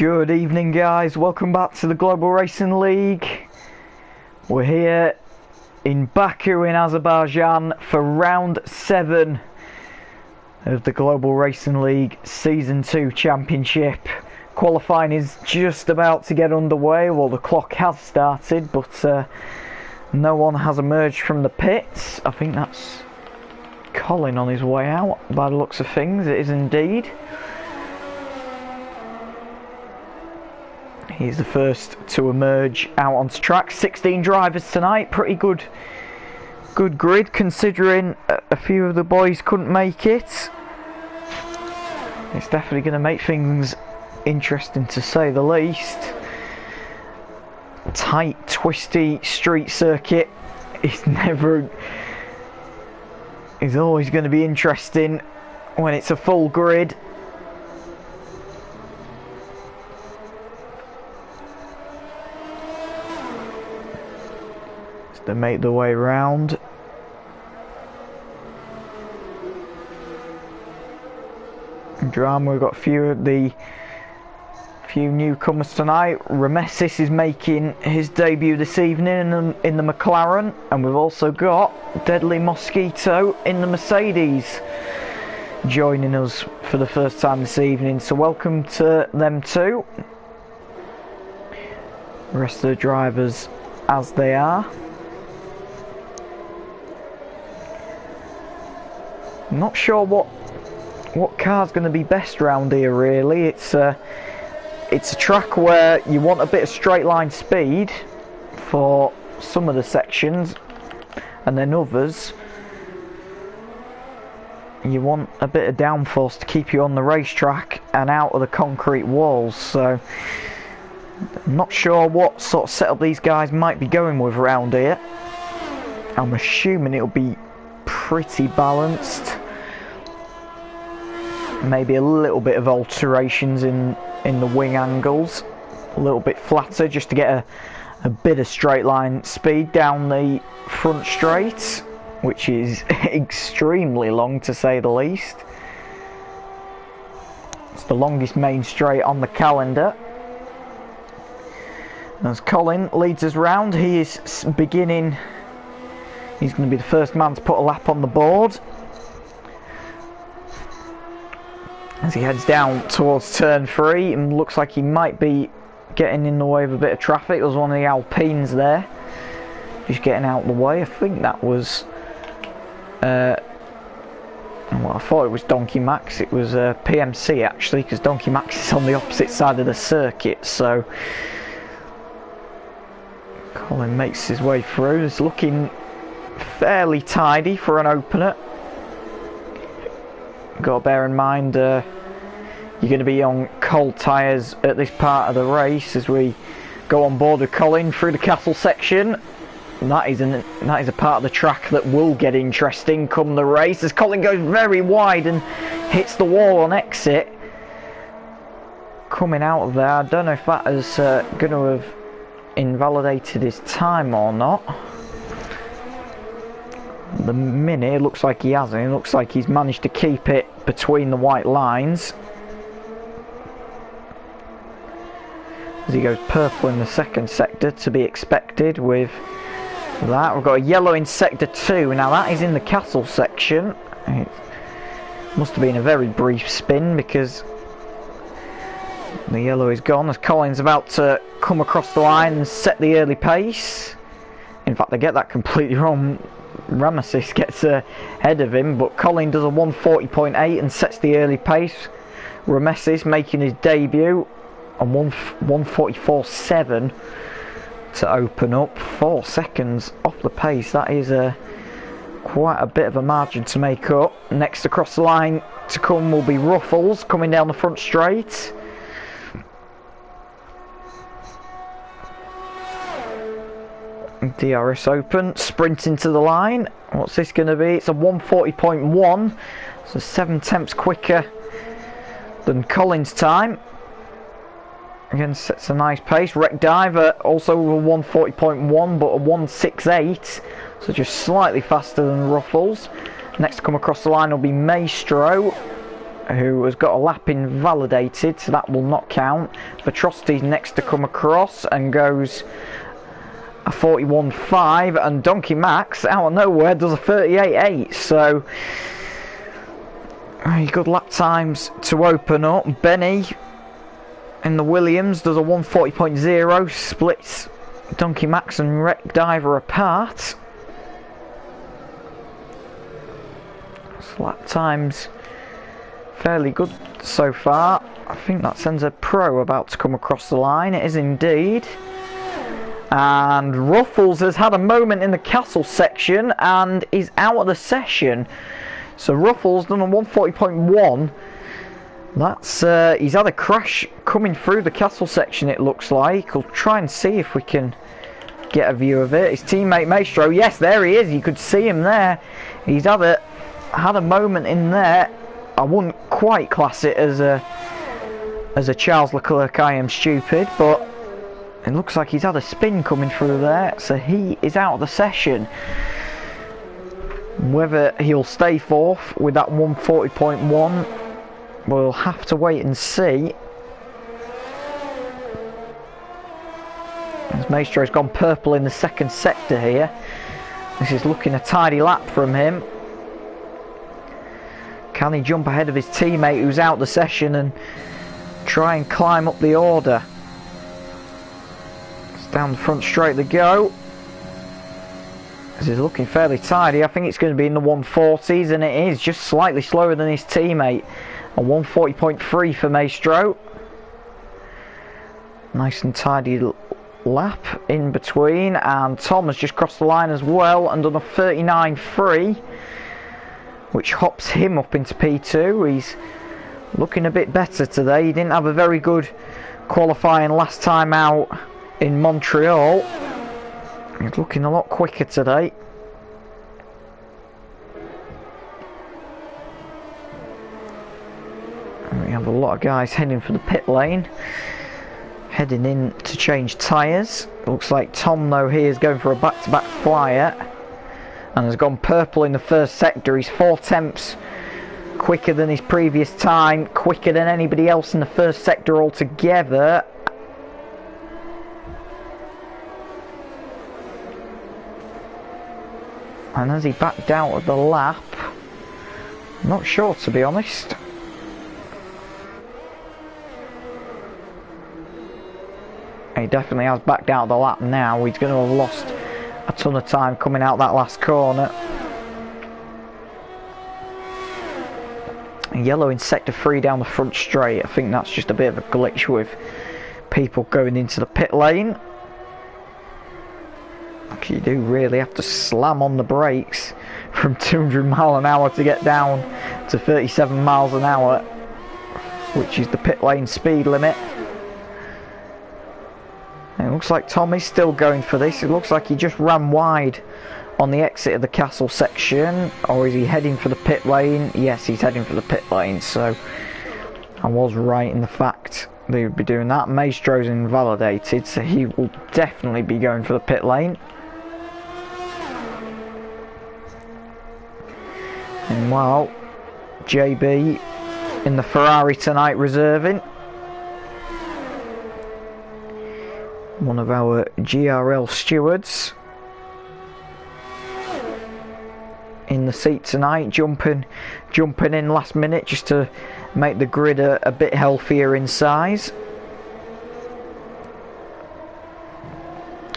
Good evening, guys. Welcome back to the Global Racing League. We're here in Baku in Azerbaijan for round 7 of the Global Racing League Season 2 Championship. Qualifying is just about to get underway. Well, the clock has started, but No one has emerged from the pits. I think that's Colin on his way out by the looks of things. It is indeed. He's the first to emerge out onto track. 16 drivers tonight. Pretty good grid considering a few of the boys couldn't make it. It's definitely going to make things interesting to say the least. Tight, twisty street circuit is always going to be interesting when it's a full grid. So they make their way round. Drama, we've got a few newcomers tonight. Ramesis is making his debut this evening in the McLaren, and we've also got Deadly Mosquito in the Mercedes joining us for the first time this evening, so welcome to them too. The rest of the drivers as they are. Not sure what car's going to be best round here really. It's a track where you want a bit of straight line speed for some of the sections, and then others you want a bit of downforce to keep you on the racetrack and out of the concrete walls. So I'm not sure what sort of setup these guys might be going with around here. I'm assuming it'll be pretty balanced. Maybe a little bit of alterations in the wing angles, a little bit flatter just to get a bit of straight line speed down the front straight, which is extremely long to say the least. It's the longest main straight on the calendar. As Colin leads us round, he is beginning, he's going to be the first man to put a lap on the board as he heads down towards turn 3, and looks like he might be getting in the way of a bit of traffic. There was one of the Alpines there just getting out of the way. I think that was well, I thought it was Donkey Max. It was PMC actually, because Donkey Max is on the opposite side of the circuit. So Colin makes his way through. It's looking fairly tidy for an opener. Got to bear in mind you're going to be on cold tyres at this part of the race as we go on board with Colin through the castle section. And that is a part of the track that will get interesting come the race, as Colin goes very wide and hits the wall on exit. Coming out of there, I don't know if that is going to have invalidated his time or not. The minute it looks like he hasn't. It looks like he's managed to keep it between the white lines as he goes purple in the second sector, to be expected with that. We've got a yellow in sector 2. Now that is in the castle section. It must have been a very brief spin because the yellow is gone as Colin's about to come across the line and set the early pace. In fact, I get that completely wrong. Ramesis gets ahead of him, but Colin does a 1:40.8 and sets the early pace. Ramesis making his debut on 1:44.7 to open up, 4 seconds off the pace. That is quite a bit of a margin to make up. Next across the line to come will be Ruffles coming down the front straight. DRS open, sprinting to the line. What's this going to be? It's a 1:40.1, so 7 tenths quicker than Colin's time. Again, sets a nice pace. Wreck Diver also a 1:40.1, but a 1:68, so just slightly faster than Ruffles. Next to come across the line will be Maestro, who has got a lap invalidated, so that will not count. Atrocity's next to come across and goes a 41.5, and Donkey Max out of nowhere does a 38.8, so good lap times to open up. Benny in the Williams does a 1:40.0, splits Donkey Max and Wreck Diver apart. Lap times fairly good so far. I think that sends a pro about to come across the line. It is indeed. And Ruffles has had a moment in the castle section and is out of the session. So Ruffles done a 140.1. That's he's had a crash coming through the castle section, it looks like. We'll try and see if we can get a view of it. His teammate Maestro, yes, there he is. You could see him there. He's had a moment in there. I wouldn't quite class it as a Charles Leclerc I am stupid, but it looks like he's had a spin coming through there, so he is out of the session. Whether he'll stay fourth with that 140.1, we'll have to wait and see. As Maestro's gone purple in the second sector here. This is looking a tidy lap from him. Can he jump ahead of his teammate who's out the session and try and climb up the order? It's down the front straight they go. This is looking fairly tidy. I think it's going to be in the 140s, and it is just slightly slower than his teammate. A 140.3 for Maestro. Nice and tidy lap in between, and Tom has just crossed the line as well and done a 39.3, which hops him up into P2. He's looking a bit better today. He didn't have a very good qualifying last time out in Montreal. He's looking a lot quicker today. And we have a lot of guys heading for the pit lane, heading in to change tyres. Looks like Tom though here is going for a back-to-back flyer and has gone purple in the first sector. He's 4 tenths quicker than his previous time, quicker than anybody else in the first sector altogether. And as he backed out of the lap, not sure to be honest. He definitely has backed out of the lap now. He's going to have lost a ton of time coming out that last corner. Yellow in sector 3 down the front straight. I think that's just a bit of a glitch with people going into the pit lane. You do really have to slam on the brakes from 200 miles an hour to get down to 37 miles an hour, which is the pit lane speed limit. And it looks like Tom is still going for this. It looks like he just ran wide on the exit of the castle section. Or is he heading for the pit lane? Yes, he's heading for the pit lane, so I was right in the fact they would be doing that. Maestro's invalidated, so he will definitely be going for the pit lane. Meanwhile, JB in the Ferrari tonight reserving. One of our GRL stewards in the seat tonight, jumping in last minute just to make the grid a bit healthier in size.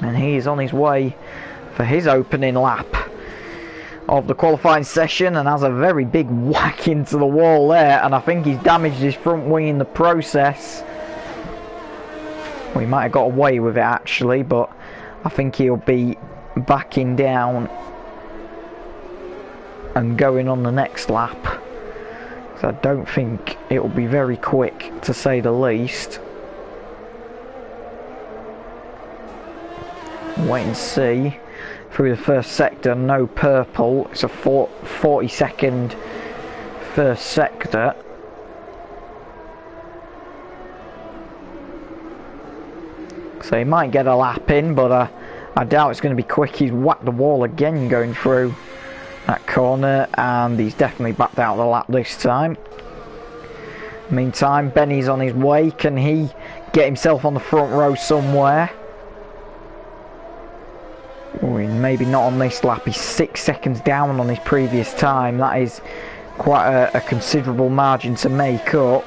And he is on his way for his opening lap of the qualifying session and has a very big whack into the wall there, and I think he's damaged his front wing in the process. Well, he might have got away with it actually, but I think he'll be backing down and going on the next lap. So I don't think it will be very quick, to say the least. Wait and see. Through the first sector, no purple. It's a 40-second first sector. So he might get a lap in, but I doubt it's going to be quick. He's whacked the wall again going through that corner, and he's definitely backed out of the lap this time. Meantime, Benny's on his way. Can he get himself on the front row somewhere? Maybe not on this lap. He's 6 seconds down on his previous time. That is quite a considerable margin to make up.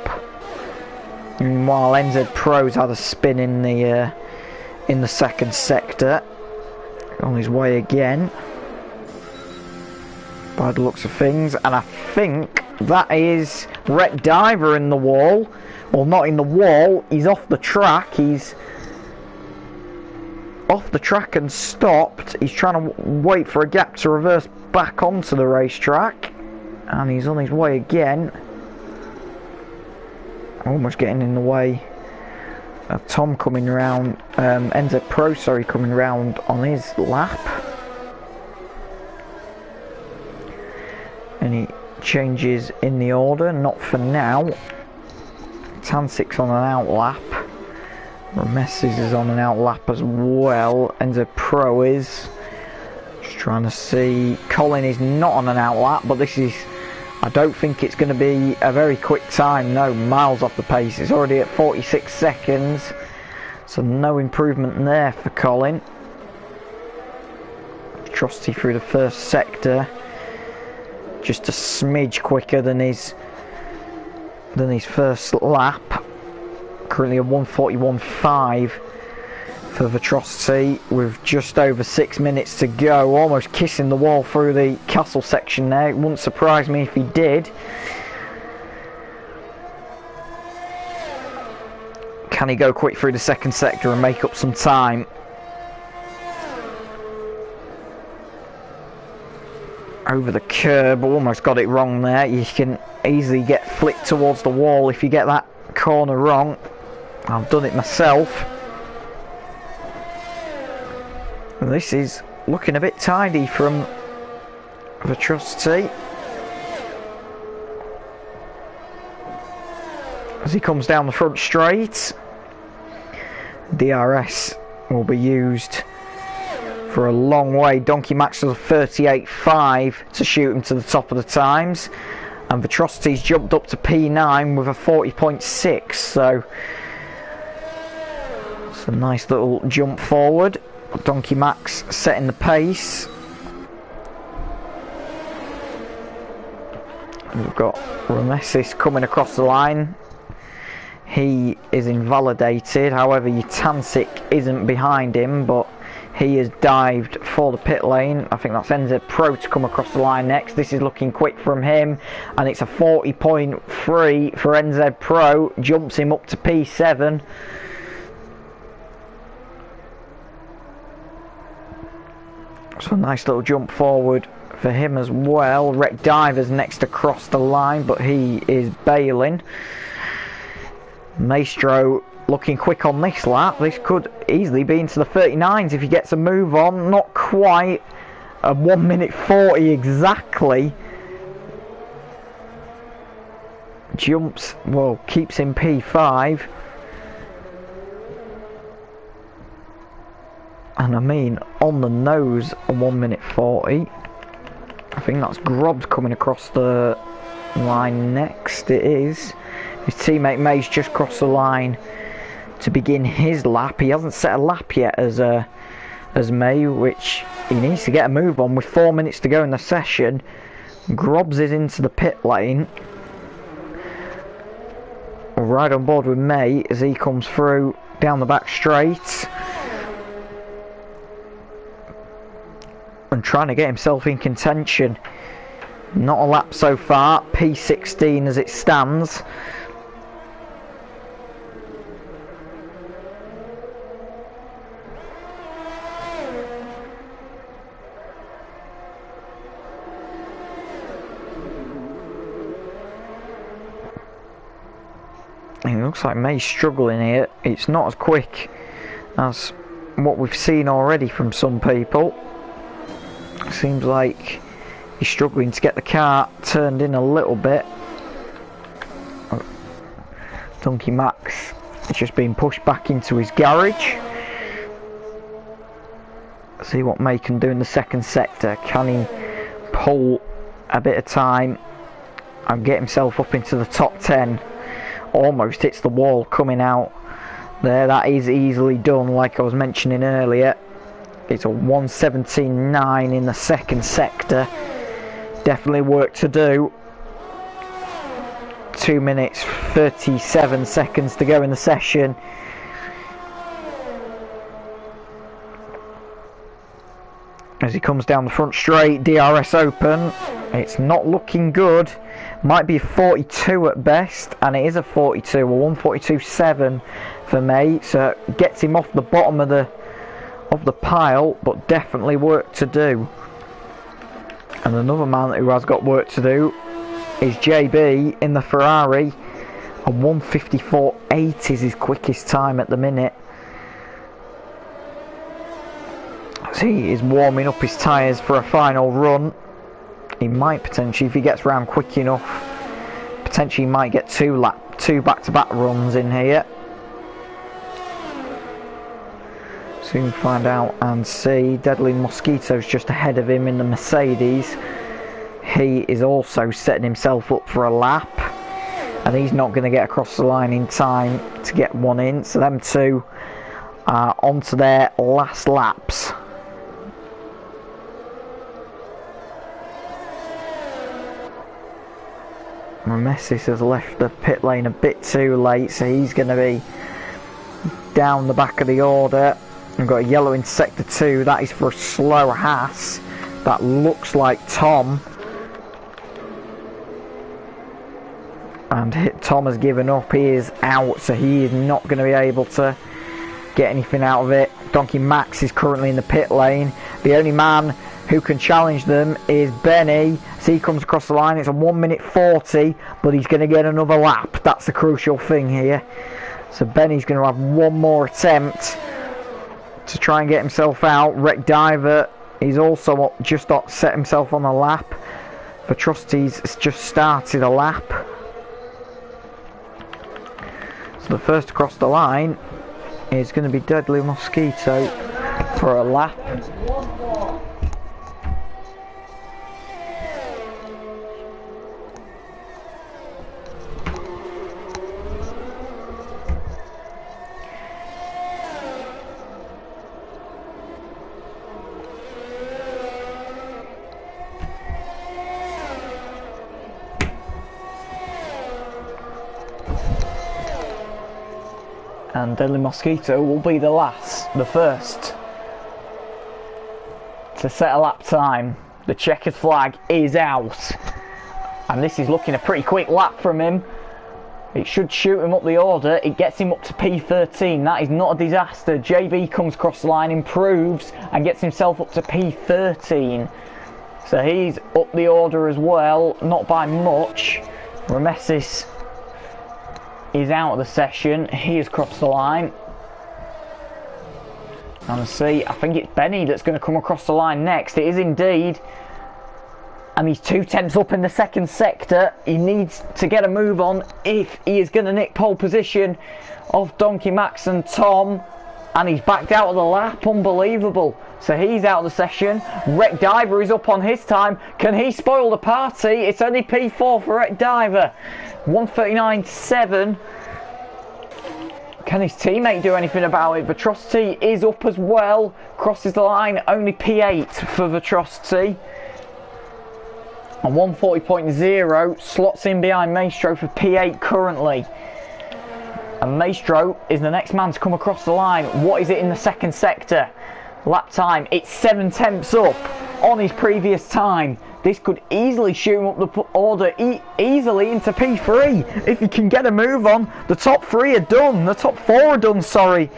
Meanwhile, NZ Pro's had a spin in in the second sector. On his way again, by the looks of things, and I think that is Wreck Diver in the wall. Well, not in the wall, he's off the track. He's off the track and stopped. He's trying to wait for a gap to reverse back onto the racetrack, and he's on his way again. Almost getting in the way of Tom coming round, NZ Pro, sorry, coming round on his lap. Any changes in the order? Not for now. Tansik's on an out lap. Messis is on an out lap as well. NZ Pro is. Just trying to see. Colin is not on an out lap, but this is, I don't think it's going to be a very quick time. No, miles off the pace. It's already at 46 seconds. So no improvement there for Colin. Trusty through the first sector. Just a smidge quicker than his first lap. Currently a 1:41.5 for Vitrosity with just over 6 minutes to go. Almost kissing the wall through the castle section there. It wouldn't surprise me if he did. Can he go quick through the second sector and make up some time? Over the curb, almost got it wrong there. You can easily get flicked towards the wall if you get that corner wrong. I've done it myself. This is looking a bit tidy from Vitrosity. As he comes down the front straight, DRS will be used for a long way. Donkey Max does a 38.5 to shoot him to the top of the times, and Vitrosity's jumped up to P9 with a 40.6, so it's a nice little jump forward. Donkey Max setting the pace. We've got Ramesis coming across the line. He is invalidated, however Tansik isn't behind him, but he has dived for the pit lane. I think that's NZ Pro to come across the line next. This is looking quick from him, and it's a 40.3 for NZ Pro. Jumps him up to P7. So a nice little jump forward for him as well. Wreck Diver's next across the line, but he is bailing. Maestro looking quick on this lap. This could easily be into the 39s if he gets a move on. Not quite. A 1:40 exactly. Jumps, well, keeps him P5. And I mean, on the nose, a 1:40. I think that's Grobs coming across the line next. It is. His teammate May's just crossed the line to begin his lap. He hasn't set a lap yet as May, which he needs to get a move on with 4 minutes to go in the session. Grobs is into the pit lane. Right on board with May as he comes through down the back straight. And trying to get himself in contention. Not a lap so far. P16 as it stands. It looks like May's struggling here. It's not as quick as what we've seen already from some people. It seems like he's struggling to get the car turned in a little bit. Donkey Max is just being pushed back into his garage. See what May can do in the second sector. Can he pull a bit of time and get himself up into the top 10? Almost hits the wall coming out there. That is easily done, like I was mentioning earlier. It's a 1:17.9 in the second sector. Definitely work to do. 2 minutes 37 seconds to go in the session. as he comes down the front straight. DRS open. It's not looking good. Might be a 42 at best, and it is a 42, a 142.7 for me. So gets him off the bottom of the pile, but definitely work to do. And another man who has got work to do is JB in the Ferrari. A 154.8 is his quickest time at the minute. So he is warming up his tyres for a final run. He might potentially, if he gets round quick enough, potentially might get two back-to-back runs in here. Soon find out and see. Deadly Mosquito's just ahead of him in the Mercedes. He is also setting himself up for a lap, and he's not going to get across the line in time to get one in. So them two are onto their last laps. Messis has left the pit lane a bit too late, so he's going to be down the back of the order. We've got a yellow in sector 2, that is for a slow Haas. That looks like Tom. And Tom has given up, he is out, so he is not going to be able to get anything out of it. Donkey Max is currently in the pit lane. The only man who can challenge them is Benny. So he comes across the line. It's a 1:40, but he's going to get another lap. That's the crucial thing here. So Benny's going to have one more attempt to try and get himself out. Wreck Diver, he's also just set himself on a lap. Vitrusti's just started a lap. So the first across the line is going to be Deadly Mosquito for a lap. And Deadly Mosquito will be the first to set a lap time. The checkered flag is out, and this is looking a pretty quick lap from him. It should shoot him up the order. It gets him up to P13. That is not a disaster. JB comes across the line, improves, and gets himself up to P13. So he's up the order as well, not by much. Ramesis is out of the session. He has crossed the line. And see, I think it's Benny that's going to come across the line next. It is indeed. And he's 2 tenths up in the second sector. He needs to get a move on if he is going to nick pole position of Donkey Max and Tom. And he's backed out of the lap. Unbelievable. So he's out of the session. Wreck Diver is up on his time. Can he spoil the party? It's only P4 for Wreck Diver. 139.7. Can his teammate do anything about it? Vitrosity is up as well. Crosses the line. Only P8 for Vitrosity. And 140.0 slots in behind Maestro for P8 currently. And Maestro is the next man to come across the line. What is it in the second sector? Lap time, it's 7 tenths up on his previous time. This could easily shoot him up the order easily into P3 if he can get a move on. The top 3 are done, the top 4 are done, sorry.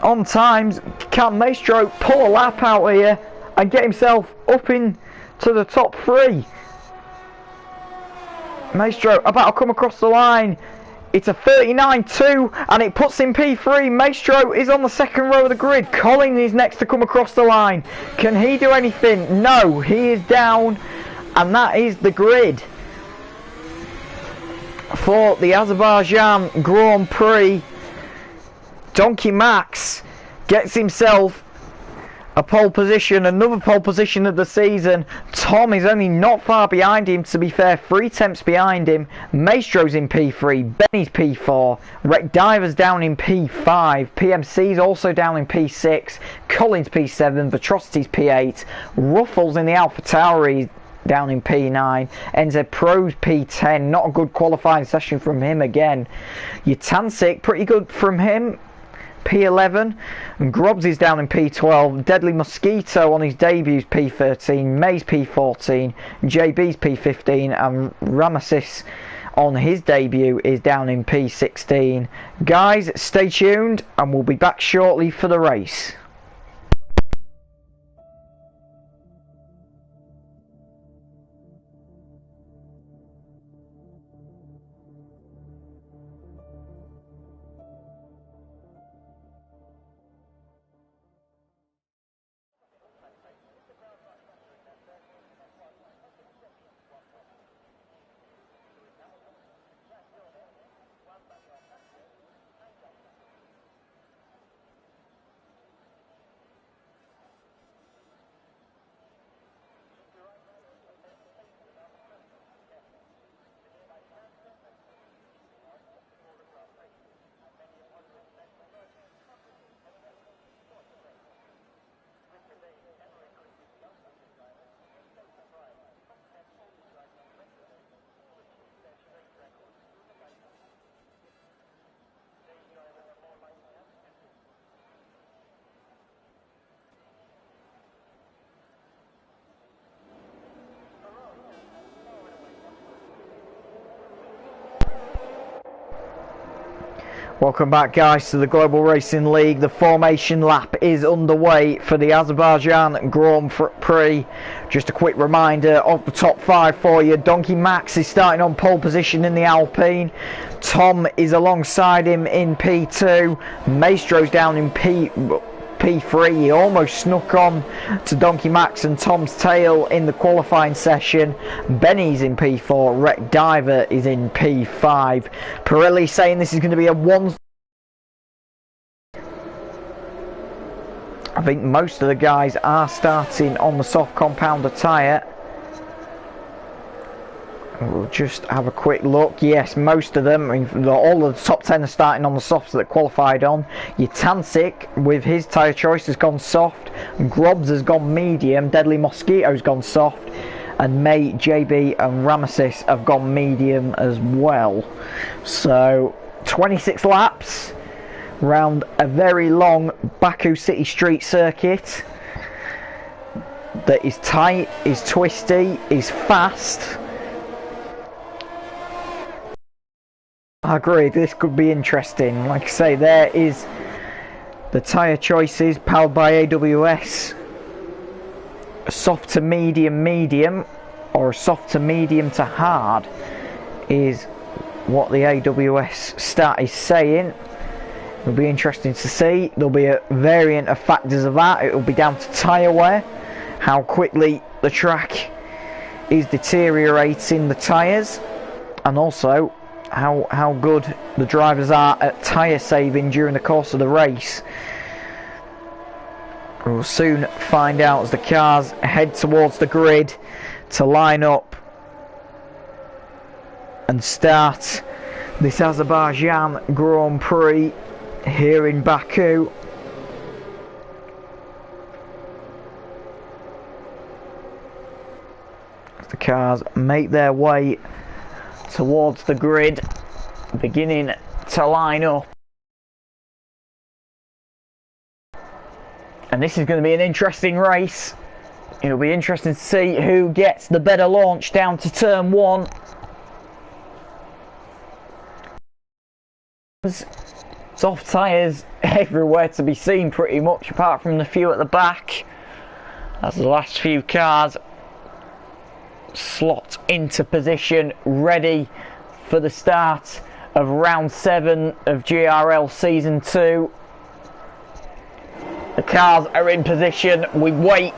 On times, can Maestro pull a lap out here and get himself up into the top 3? Maestro about to come across the line. It's a 39.2 and it puts him P3. Maestro is on the second row of the grid. Colin is next to come across the line. Can he do anything? No, he is down, and that is the grid for the Azerbaijan Grand Prix. Donkey Max gets himself a pole position, another pole position of the season. Tom is only not far behind him, to be fair, 3 tenths behind him. Maestro's in P3, Benny's P4, Wreck Diver's down in P5, PMC's also down in P6, Collins P7, Vitrosity's P8, Ruffles in the AlphaTauri down in P9, NZ Pro's P10, not a good qualifying session from him again. Yutancic, pretty good from him, P11, and Grobs is down in P12. Deadly Mosquito on his debut is P13, May's P14, JB's P15, and Ramesis on his debut is down in P16. Guys, stay tuned and we'll be back shortly for the race. Welcome back, guys, to the Global Racing League. The formation lap is underway for the Azerbaijan Grand Prix. Just a quick reminder of the top 5 for you. Donkey Max is starting on pole position in the Alpine. Tom is alongside him in P2. Maestro's down in P3. He almost snuck on to Donkey Max and Tom's tail in the qualifying session. Benny's in P4. Wreck Diver is in P5. Pirelli saying this is going to be a one. I think most of the guys are starting on the soft compounder tyre. We'll just have a quick look. Yes, most of them, I mean, all of the top 10 are starting on the softs that qualified on. Tansik, with his tyre choice, has gone soft. Grobs has gone medium. Deadly Mosquito's gone soft. And May, JB and Ramesis have gone medium as well. So, 26 laps round a very long Baku City Street circuit that is tight, is twisty, is fast. I agree, this could be interesting. Like I say, there is the tyre choices powered by AWS. A soft to medium medium, or a soft to medium to hard is what the AWS stat is saying. It'll be interesting to see. There'll be a variant of factors of that. It'll be down to tyre wear, how quickly the track is deteriorating the tyres, and also how good the drivers are at tyre saving during the course of the race. We'll soon find out as the cars head towards the grid to line up and start this Azerbaijan Grand Prix here in Baku. As the cars make their way towards the grid, beginning to line up. And this is going to be an interesting race. It'll be interesting to see who gets the better launch down to turn 1. Soft tyres everywhere to be seen pretty much, apart from the few at the back, as the last few cars slot into position, ready for the start of round 7 of GRL Season 2. The cars are in position. We wait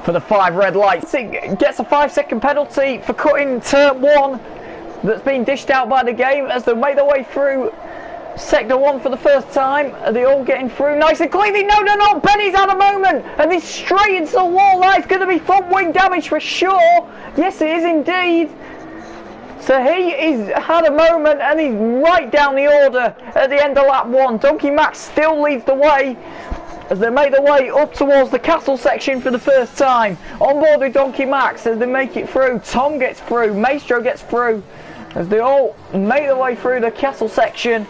for the 5 red lights. It gets a 5-second penalty for cutting turn 1 that's been dished out by the game as they make their way through Sector 1 for the first time. Are they all getting through nice and cleanly? No, no, no! Benny's had a moment! And he's straight into the wall. That's going to be front wing damage for sure. Yes, it is indeed. So he's had a moment and he's right down the order at the end of lap 1. Donkey Max still leads the way as they make their way up towards the castle section for the first time. On board with Donkey Max as they make it through. Tom gets through. Maestro gets through as they all make their way through the castle section.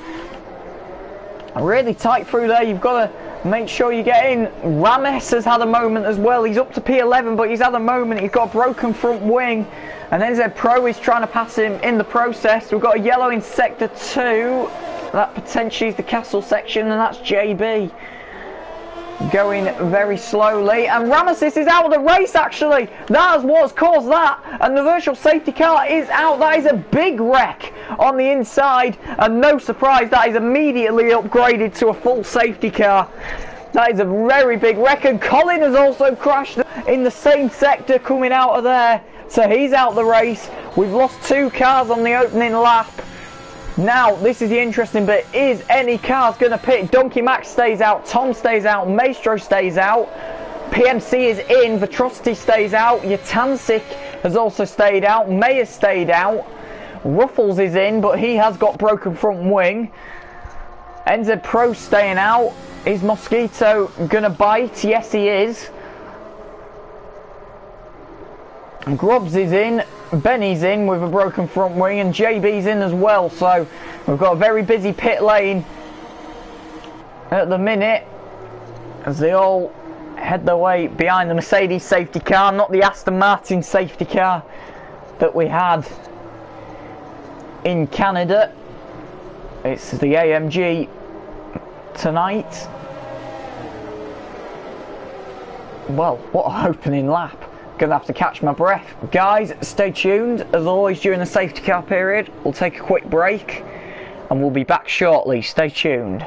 Really tight through there. You've got to make sure you get in. Rames has had a moment as well. He's up to P11, but he's had a moment. He's got a broken front wing. And NZ Pro is trying to pass him in the process. We've got a yellow in Sector 2. That potentially is the castle section, and that's JB. Going very slowly, and Ramesis is out of the race actually. That is what's caused that, and the virtual safety car is out. That is a big wreck on the inside, and no surprise that is immediately upgraded to a full safety car. That is a very big wreck, and Colin has also crashed in the same sector coming out of there, so he's out the race. We've lost 2 cars on the opening lap. Now, this is the interesting bit. Is any cars going to pit? Donkey Max stays out, Tom stays out, Maestro stays out, PMC is in, Vitrosity stays out, Yatansik has also stayed out, May has stayed out, Ruffles is in, but he has got broken front wing. NZ Pro staying out. Is Mosquito going to bite? Yes, he is. Grubbs is in, Benny's in with a broken front wing, and JB's in as well, so we've got a very busy pit lane at the minute as they all head their way behind the Mercedes safety car, not the Aston Martin safety car that we had in Canada. It's the AMG tonight. Well, what an opening lap. Gonna have to catch my breath. Guys, stay tuned. As always during the safety car period, we'll take a quick break and we'll be back shortly. Stay tuned.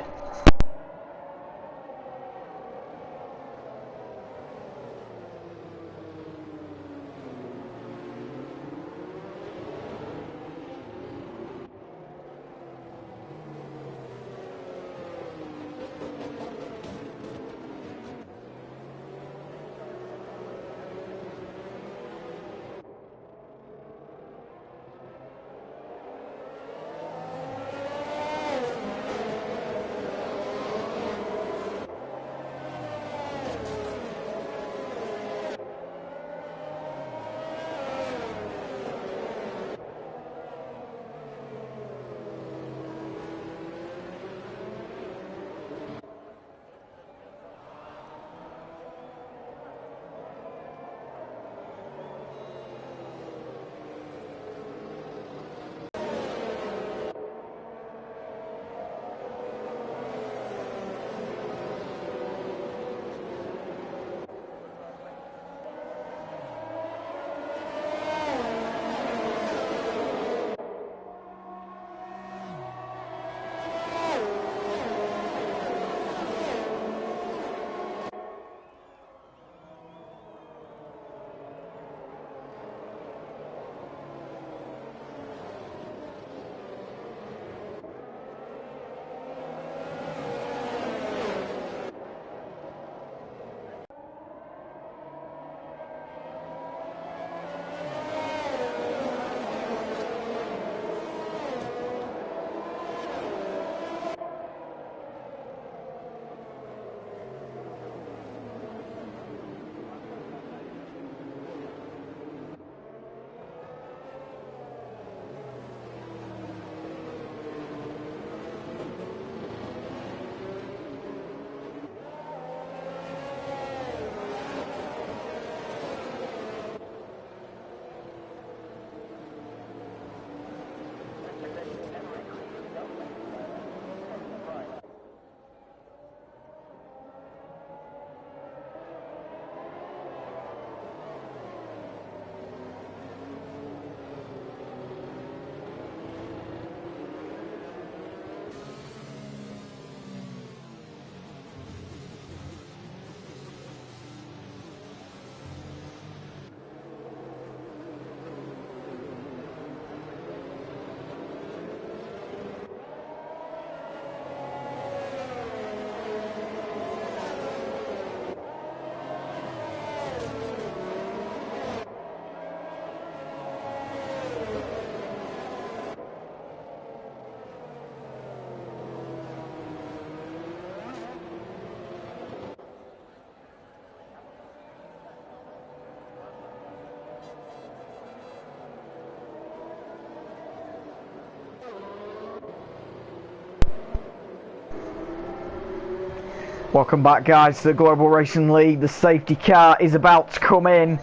Welcome back, guys, to the Global Racing League. The safety car is about to come in,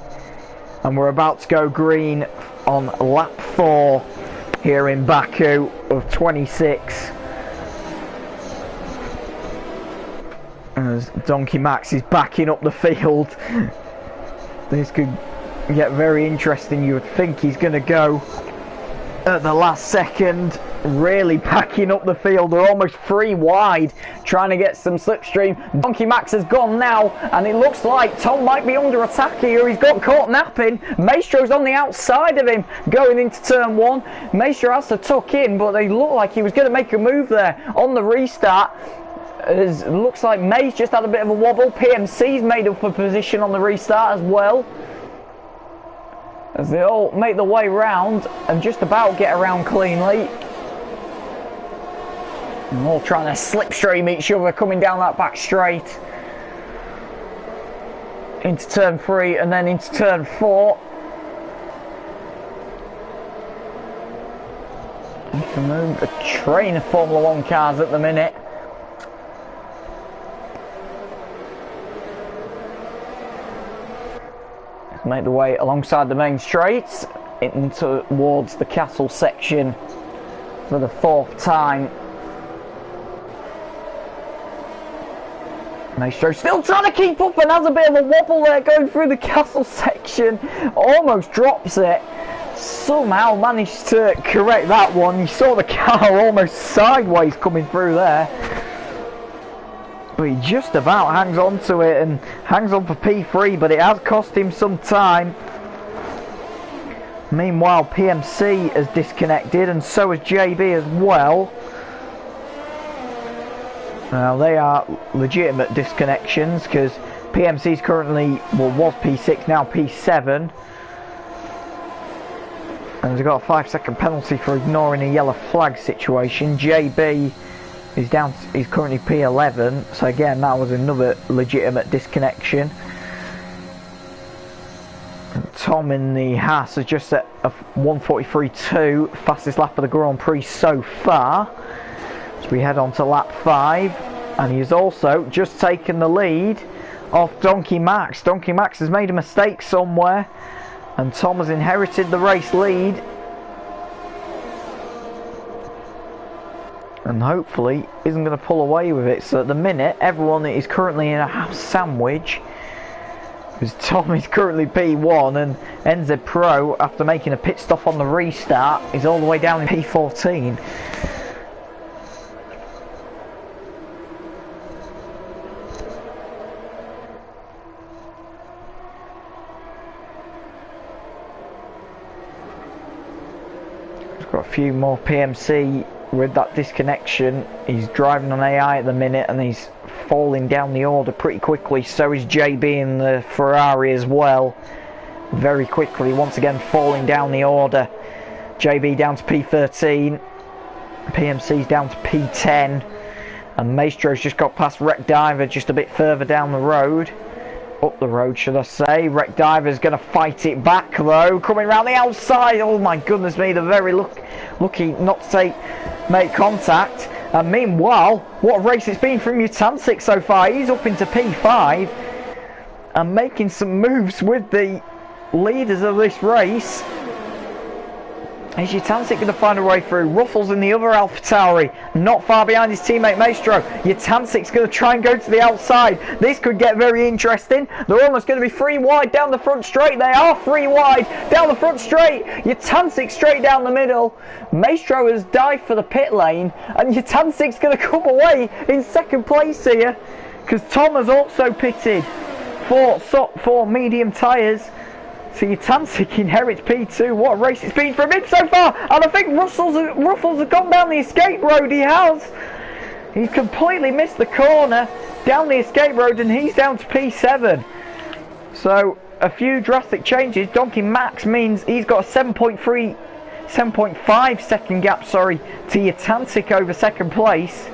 and we're about to go green on lap 4 here in Baku of 26. As Donkey Max is backing up the field. This could get very interesting. You would think he's going to go at the last second, really backing up the field. They're almost 3 wide, trying to get some slipstream. Donkey Max has gone now, and it looks like Tom might be under attack here. He's got caught napping. Maestro's on the outside of him going into turn 1. Maestro has to tuck in, but they look like he was going to make a move there on the restart. It looks like Mace just had a bit of a wobble. PMC's made up a position on the restart as well, as they all make the way round and just about get around cleanly. And all trying to slipstream each other coming down that back straight into turn 3 and then into turn 4. You can move a train of Formula 1 cars at the minute. Make the way alongside the main straights in towards the castle section for the 4th time. Maestro still trying to keep up and has a bit of a wobble there going through the castle section. Almost drops it. Somehow managed to correct that one. You saw the car almost sideways coming through there. But he just about hangs on to it and hangs on for P3, but it has cost him some time. Meanwhile, PMC has disconnected, and so has JB as well. Now, they are legitimate disconnections, because PMC's currently, well, was P6, now P7. And he's got a 5-second penalty for ignoring a yellow flag situation. JB is down, he's currently P11, so again that was another legitimate disconnection. And Tom in the Haas has just set a 1:43.2, fastest lap of the Grand Prix so far. So we head on to lap 5, and he's also just taken the lead off Donkey Max. Donkey Max has made a mistake somewhere, and Tom has inherited the race lead. And hopefully isn't going to pull away with it. So at the minute, everyone is currently in a half sandwich, because Tom is currently P1 and NZ Pro, after making a pit stop on the restart, is all the way down in P14. We've got a few more PMC with that disconnection. He's driving on AI at the minute, and he's falling down the order pretty quickly. So is JB in the Ferrari as well, very quickly, once again falling down the order. JB down to P13, PMC's down to P10, and Maestro's just got past Wreck Diver just a bit further down the road, up the road should I say. Wreck Diver's going to fight it back though, coming around the outside. Oh my goodness me, they're very lucky not to make contact. And meanwhile, what a race it's been from Mutancic so far. He's up into P5 and making some moves with the leaders of this race. Is Mutancic going to find a way through? Ruffles in the other AlphaTauri, not far behind his teammate Maestro. Mutancic's going to try and go to the outside. This could get very interesting. They're almost going to be 3 wide down the front straight. They are 3 wide down the front straight. Mutancic straight down the middle. Maestro has dived for the pit lane, and Mutancic's going to come away in 2nd place here, because Tom has also pitted for medium tyres. So Mutancic inherits P2. What a race it's been from him so far. And I think Ruffles has gone down the escape road. He has. He's completely missed the corner down the escape road, and he's down to P7. So a few drastic changes. Donkey Max means he's got a 7.5 second gap, sorry, to Mutancic over 2nd place.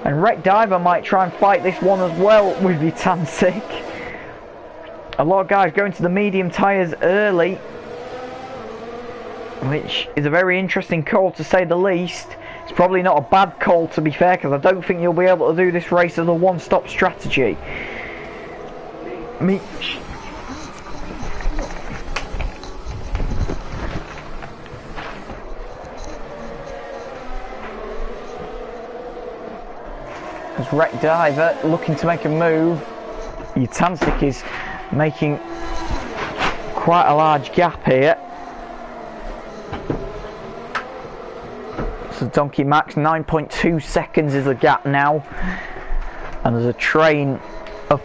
And Wreck Diver might try and fight this one as well with Mutancic. A lot of guys going to the medium tyres early, which is a very interesting call to say the least. It's probably not a bad call, to be fair, because I don't think you'll be able to do this race as a one-stop strategy. As Wreck Diver looking to make a move, Utancic is making quite a large gap here. So Donkey Max, 9.2 seconds is the gap now, and there's a train of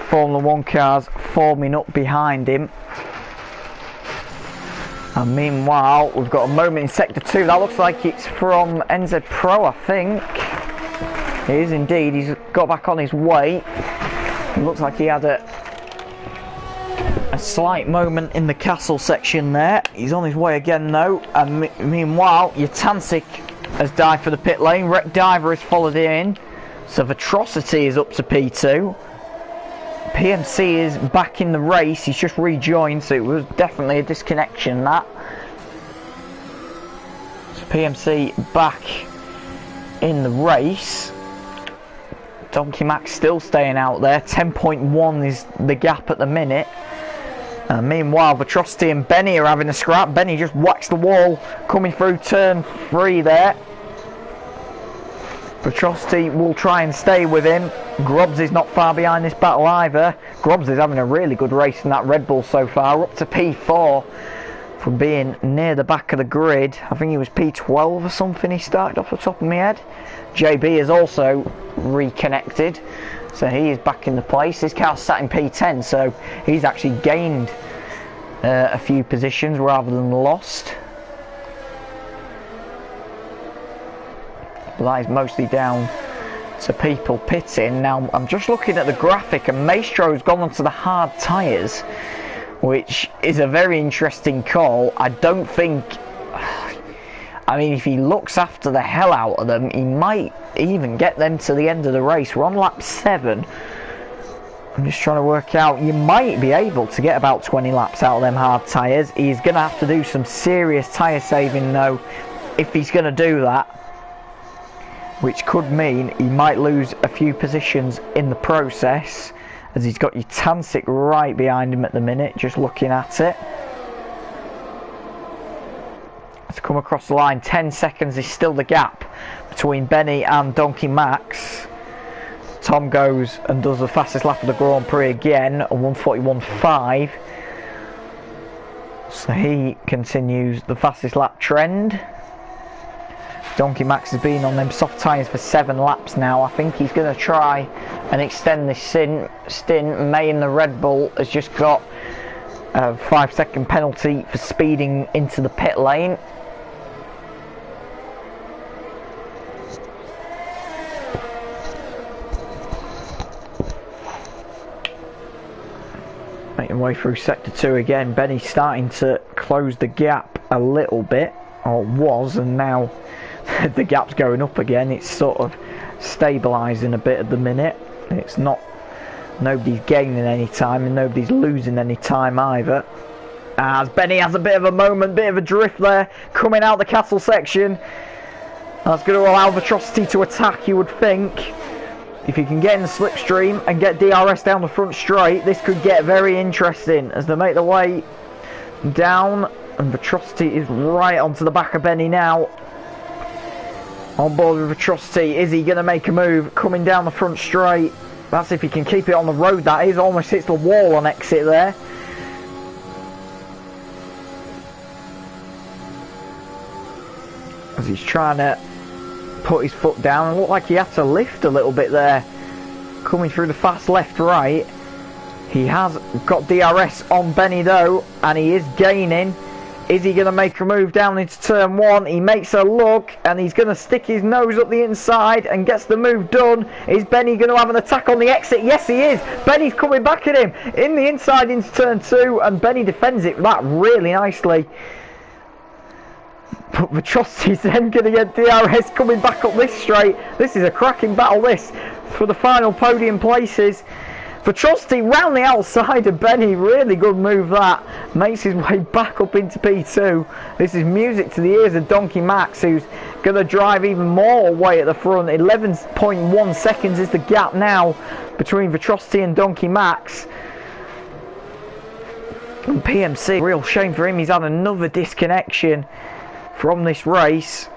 Formula 1 cars forming up behind him. And meanwhile, we've got a moment in Sector 2. That looks like it's from NZ Pro, I think. It is indeed. He's got back on his way. It looks like he had a slight moment in the castle section there. He's on his way again though. And meanwhile, Utancic has dived for the pit lane. Wreck Diver has followed in. So Vitrocity is up to P2. PMC is back in the race. He's just rejoined, so it was definitely a disconnection, that. So PMC back in the race. Donkey Max still staying out there. 10.1 is the gap at the minute. Meanwhile, Vitrocity and Benny are having a scrap. Benny just whacks the wall coming through turn 3 there. Vitrocity will try and stay with him. Grubbs is not far behind this battle either. Grubbs is having a really good race in that Red Bull so far. Up to P4 from being near the back of the grid. I think he was P12 or something he started off the top of my head. JB is also reconnected, so he is back in the place. His car's sat in P10, so he's actually gained a few positions rather than lost. But that is mostly down to people pitting. Now I'm just looking at the graphic, and Maestro's gone onto the hard tyres, which is a very interesting call. I don't think, I mean, if he looks after the hell out of them, he might even get them to the end of the race. We're on lap 7. I'm just trying to work out, you might be able to get about 20 laps out of them hard tyres. He's going to have to do some serious tyre saving though if he's going to do that, which could mean he might lose a few positions in the process, as he's got Utancic right behind him at the minute, just looking at it. To come across the line, 10 seconds is still the gap between Benny and Donkey Max. Tom goes and does the fastest lap of the Grand Prix again, a 1:41.5. So he continues the fastest lap trend. Donkey Max has been on them soft tyres for 7 laps now. I think he's going to try and extend this stint. May in the Red Bull has just got a 5-second penalty for speeding into the pit lane. Making way through Sector 2 again. Benny's starting to close the gap a little bit, or was, and now the gap's going up again. It's sort of stabilising a bit at the minute. It's not, nobody's gaining any time and nobody's losing any time either. As Benny has a bit of a moment, bit of a drift there, coming out the castle section. That's going to allow Vitrocity to attack, you would think. If he can get in the slipstream and get DRS down the front straight, this could get very interesting as they make their way down, and Vitrocity is right onto the back of Benny now. On board with Vitrocity, is he going to make a move? Coming down the front straight. That's if he can keep it on the road, that is. Almost hits the wall on exit there. As he's trying to put his foot down, and looked like he had to lift a little bit there. Coming through the fast left-right. He has got DRS on Benny though, and he is gaining. Is he going to make a move down into turn 1? He makes a look, and he's going to stick his nose up the inside and gets the move done. Is Benny going to have an attack on the exit? Yes, he is. Benny's coming back at him in the inside into turn 2, and Benny defends it that really nicely. But Vitrocity's then going to get DRS coming back up this straight. This is a cracking battle, this, for the final podium places. Trusty round the outside of Benny, really good move that. Makes his way back up into P2. This is music to the ears of Donkey Max, who's going to drive even more away at the front. 11.1 seconds is the gap now between Trusty and Donkey Max. And PMC, real shame for him, he's had another disconnection from this race.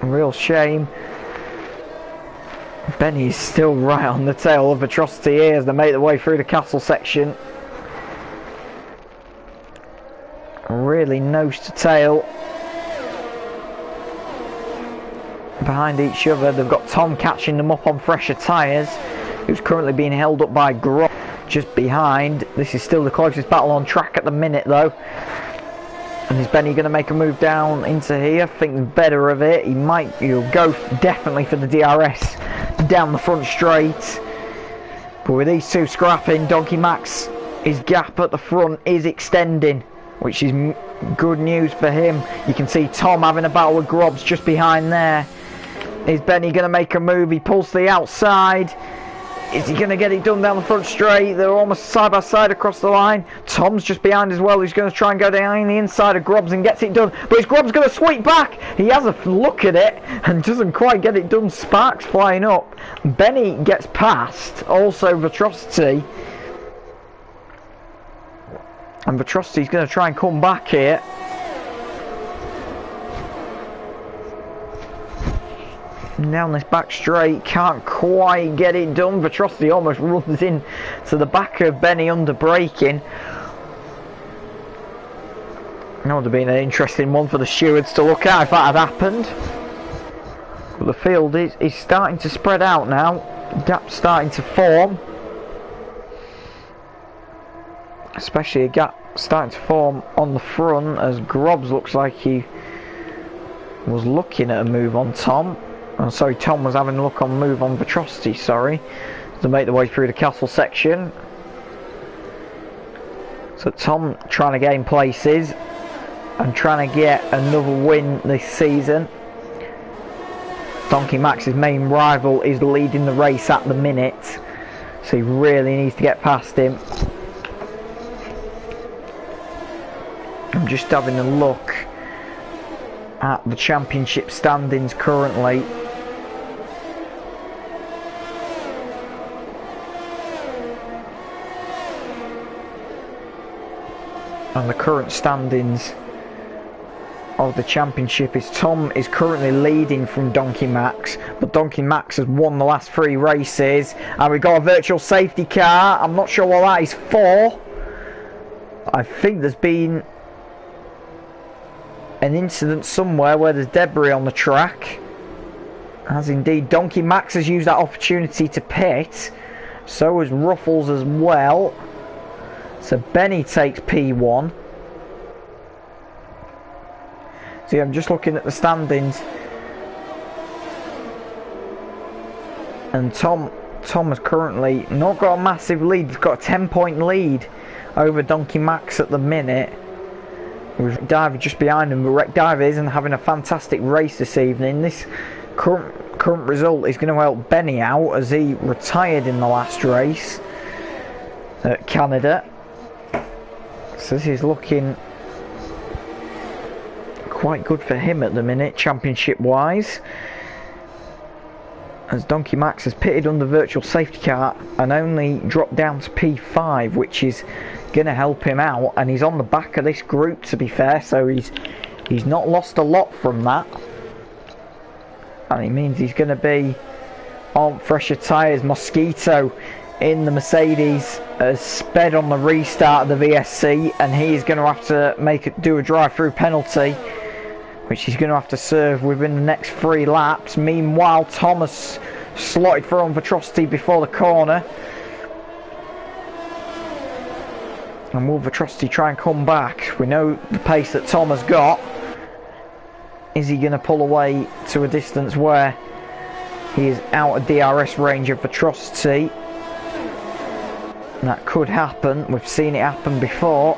A real shame. Benny's still right on the tail of Atrocity here as they make their way through the castle section. Really nose to tail behind each other. They've got Tom catching them up on fresher tyres, who's currently being held up by Grob just behind. This is still the closest battle on track at the minute though. And is Benny going to make a move down into here? Thinking better of it. He'll go definitely for the DRS down the front straight. But with these two scrapping, Donkey Max, his gap at the front is extending, which is good news for him. You can see Tom having a battle with Grobs just behind there. Is Benny going to make a move? He pulls to the outside. Is he going to get it done down the front straight? They're almost side by side across the line. Tom's just behind as well. He's going to try and go down the inside of Grobs and gets it done. But is Grobs going to sweep back? He has a look at it and doesn't quite get it done. Sparks flying up. Benny gets past. Also Vitrocity. And Vitrocity's going to try and come back here. Down this back straight, can't quite get it done. Vitrocity almost runs in to the back of Benny under braking. That would have been an interesting one for the stewards to look at if that had happened. But the field is starting to spread out now. Gap's starting to form. Especially a gap starting to form on the front as Grobs looks like he was looking at a move on Tom. Oh, sorry, Tom was having a look on move on Vitrocity, sorry. To make the way through the castle section. So Tom trying to gain places and trying to get another win this season. Donkey Max's main rival is leading the race at the minute, so he really needs to get past him. I'm just having a look at the championship standings currently. And the current standings of the championship is Tom is currently leading from Donkey Max, but Donkey Max has won the last 3 races, and we've got a virtual safety car. I'm not sure what that is for. I think there's been an incident somewhere where there's debris on the track, as indeed Donkey Max has used that opportunity to pit. So has Ruffles as well. So Benny takes P1. See, I'm just looking at the standings, and Tom has currently not got a massive lead. He's got a 10-point lead over Donkey Max at the minute, with Diver just behind him. But Wreck Diver isn't having a fantastic race this evening. This current result is going to help Benny out as he retired in the last race at Canada. So this is looking quite good for him at the minute, championship wise, as Donkey Max has pitted under virtual safety car and only dropped down to P5, which is going to help him out, and he's on the back of this group, to be fair, so he's not lost a lot from that, and it means he's going to be on fresher tyres. Mosquito in the Mercedes has sped on the restart of the VSC, and he's going to have to do a drive-through penalty, which he's going to have to serve within the next 3 laps. Meanwhile, Thomas slotted through on Vitrocity before the corner, and will Vitrocity try and come back? We know the pace that Tom has got. Is he going to pull away to a distance where he is out of DRS range of Vitrocity? That could happen. We've seen it happen before.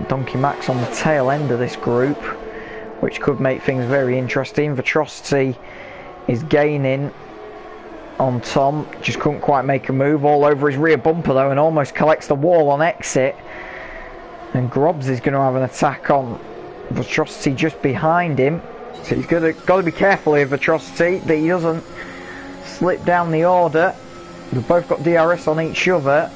Donkey Max on the tail end of this group, which could make things very interesting. Vitrosity is gaining on Tom, just couldn't quite make a move, all over his rear bumper though, and almost collects the wall on exit. And Grobs is going to have an attack on Vitrosity just behind him, so he's got to be careful here, Vitrosity, that he doesn't slip down the order. They've both got DRS on each other.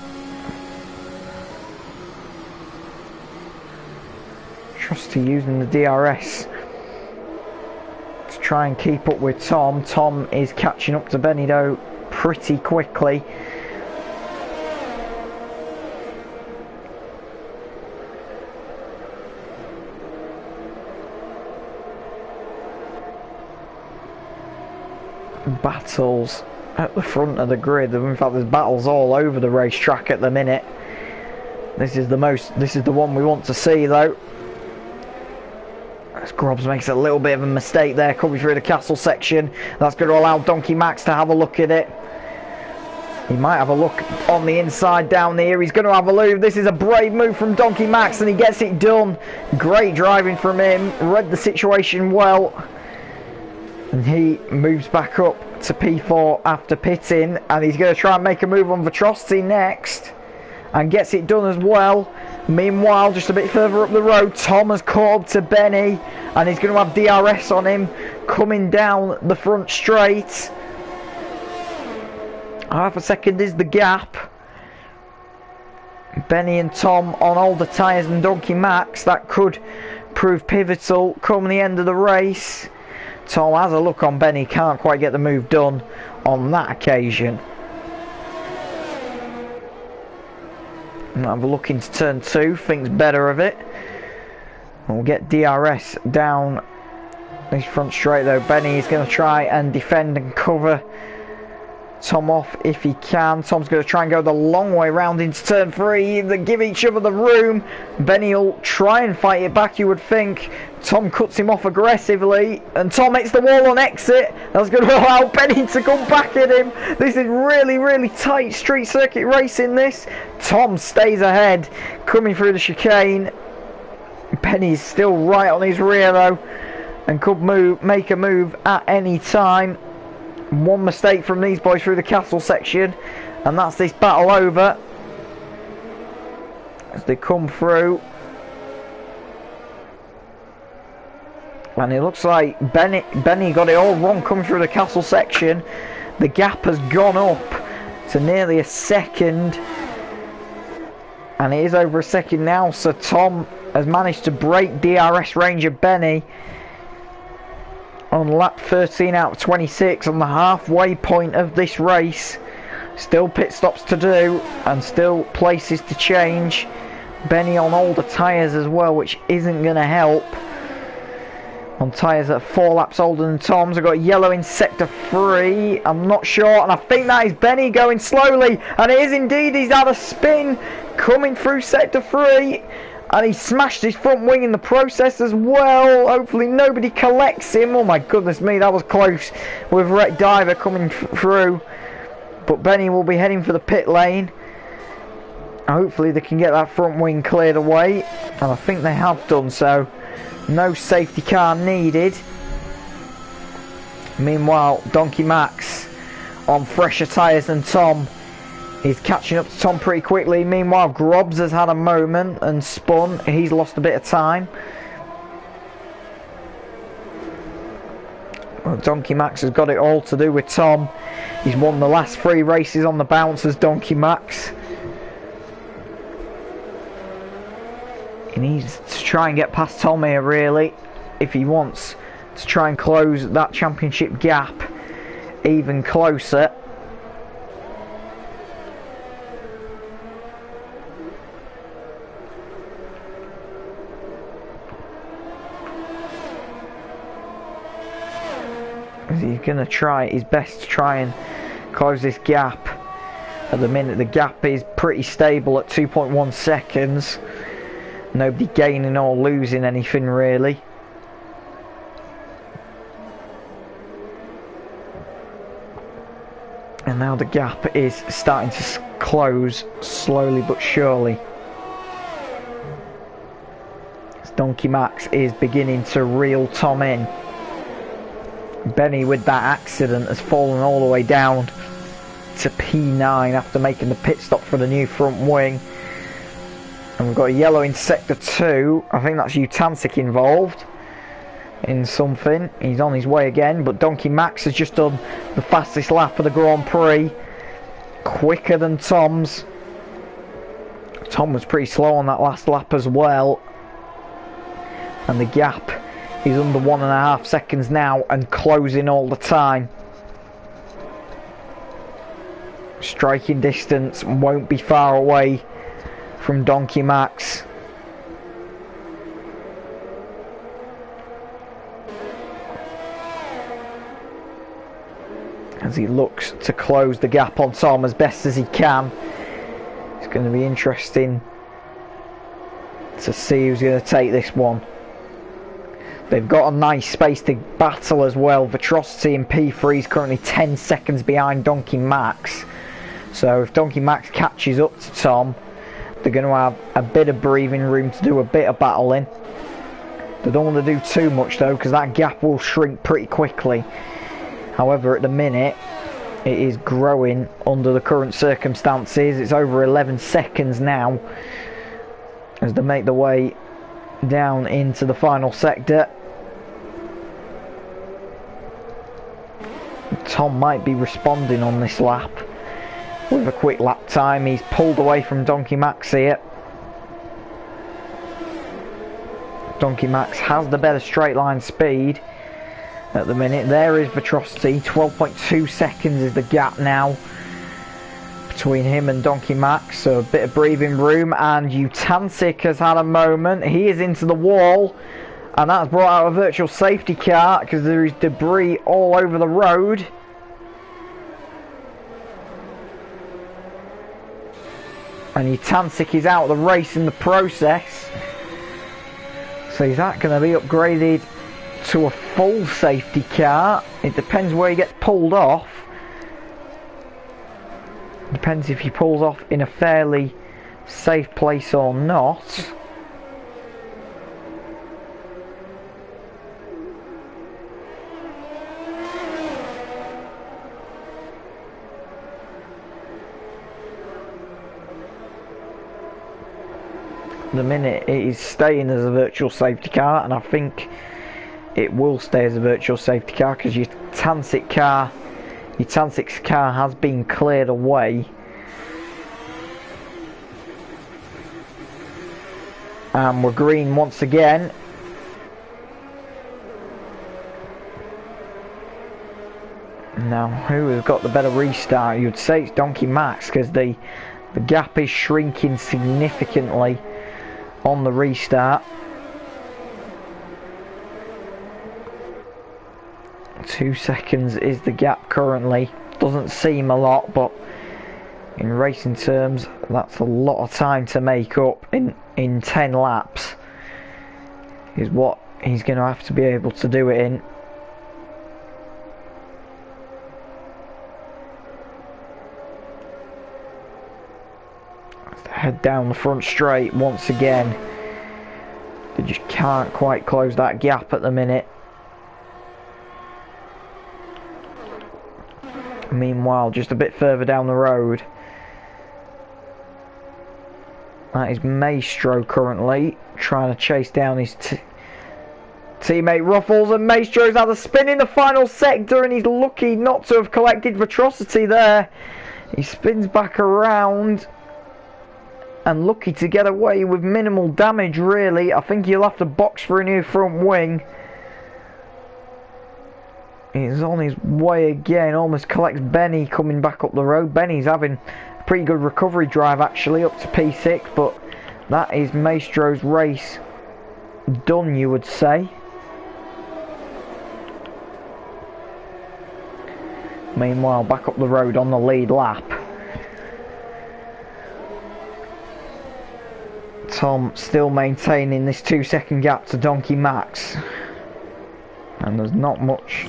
Vitrosity using the DRS to try and keep up with Tom. Tom is catching up to Benny though pretty quickly. Battles at the front of the grid. In fact, there's battles all over the racetrack at the minute. This is the one we want to see though. As Grobs makes a little bit of a mistake there coming through the castle section. That's going to allow Donkey Max to have a look at it. He might have a look on the inside down here. He's going to have a look. This is a brave move from Donkey Max and he gets it done. Great driving from him. Read the situation well. And he moves back up to P4 after pitting, and he's going to try and make a move on Vitrosity next, and gets it done as well. Meanwhile, just a bit further up the road, Tom has caught up to Benny, and he's going to have DRS on him coming down the front straight. Half a second is the gap. Benny and Tom on older tyres than Donkey Max. That could prove pivotal come the end of the race. Tom has a look on Benny, can't quite get the move done on that occasion. And have a look into turn 2, thinks better of it. And we'll get DRS down this front straight though. Benny is going to try and defend and cover Tom off if he can. Tom's going to try and go the long way round into turn 3. They give each other the room. Benny will try and fight it back, you would think. Tom cuts him off aggressively, and Tom hits the wall on exit. That's going to allow Benny to come back at him. This is really tight street circuit racing this. Tom stays ahead, coming through the chicane. Benny's still right on his rear though, and could make a move at any time. One mistake from these boys through the castle section, and that's this battle over as they come through. And it looks like Benny got it all wrong coming through the castle section. The gap has gone up to nearly a second, and it is over a second now, so Tom has managed to break DRS range of Benny on lap 13 out of 26 on the halfway point of this race. Still pit stops to do and still places to change. Benny on older tyres as well, which isn't going to help. On tyres that are 4 laps older than Tom's. I've got yellow in sector 3. I'm not sure, and I think that is Benny going slowly, and it is indeed. He's had a spin coming through sector 3, and he smashed his front wing in the process as well. Hopefully nobody collects him. Oh my goodness me, that was close with Wreck Diver coming through. But Benny will be heading for the pit lane. Hopefully they can get that front wing cleared away, and I think they have done so. No safety car needed. Meanwhile, Donkey Max on fresher tyres than Tom is catching up to Tom pretty quickly. Meanwhile, Grobs has had a moment and spun. He's lost a bit of time. Well, Donkey Max has got it all to do with Tom. He's won the last 3 races on the bounce as Donkey Max. He needs to try and get past Tom here really, if he wants to try and close that championship gap even closer. He's going to try his best to try and close this gap. At the minute the gap is pretty stable at 2.1 seconds. Nobody gaining or losing anything really. And now the gap is starting to close slowly but surely. Donkey Max is beginning to reel Tom in. Benny, with that accident, has fallen all the way down to P9 after making the pit stop for the new front wing. And we've got a yellow in sector 2. I think that's Utancic involved in something. He's on his way again, but Donkey Max has just done the fastest lap of the Grand Prix, quicker than Tom's. Tom was pretty slow on that last lap as well, and the gap is under 1.5 seconds now and closing all the time. Striking distance won't be far away from Donkey Max. As he looks to close the gap on Tom as best as he can. It's going to be interesting to see who's going to take this one. They've got a nice space to battle as well. Vitrocity in P3 is currently 10 seconds behind Donkey Max. So if Donkey Max catches up to Tom, they're going to have a bit of breathing room to do a bit of battling. They don't want to do too much though, because that gap will shrink pretty quickly. However, at the minute, it is growing under the current circumstances. It's over 11 seconds now as they make their way down into the final sector. Tom might be responding on this lap with a quick lap time. He's pulled away from Donkey Max here. Donkey Max has the better straight line speed at the minute. There is Vitrocity. 12.2 seconds is the gap now between him and Donkey Max, so a bit of breathing room. And Utancic has had a moment. He is into the wall, and that's brought out a virtual safety car because there is debris all over the road. And Utancic is out of the race in the process. So is that going to be upgraded to a full safety car? It depends where he gets pulled off. Depends if he pulls off in a fairly safe place or not. At the minute it is staying as a virtual safety car, and I think it will stay as a virtual safety car because Utancic's car has been cleared away. And we're green once again. Now, who has got the better restart? You'd say it's Donkey Max because the gap is shrinking significantly on the restart. 2 seconds is the gap currently. Doesn't seem a lot, but in racing terms, that's a lot of time to make up in 10 laps. Is what he's going to have to be able to do it in. Head down the front straight once again. They just can't quite close that gap at the minute. Meanwhile, just a bit further down the road, that is Maestro currently trying to chase down his teammate Ruffles, and Maestro's had a spin in the final sector, and he's lucky not to have collected Vitrocity there. He spins back around and lucky to get away with minimal damage really. I think he'll have to box for a new front wing. He's on his way again, almost collects Benny coming back up the road. Benny's having a pretty good recovery drive actually, up to P6, but that is Maestro's race done, you would say. Meanwhile, back up the road on the lead lap, Tom still maintaining this 2-second gap to Donkey Max, and there's not much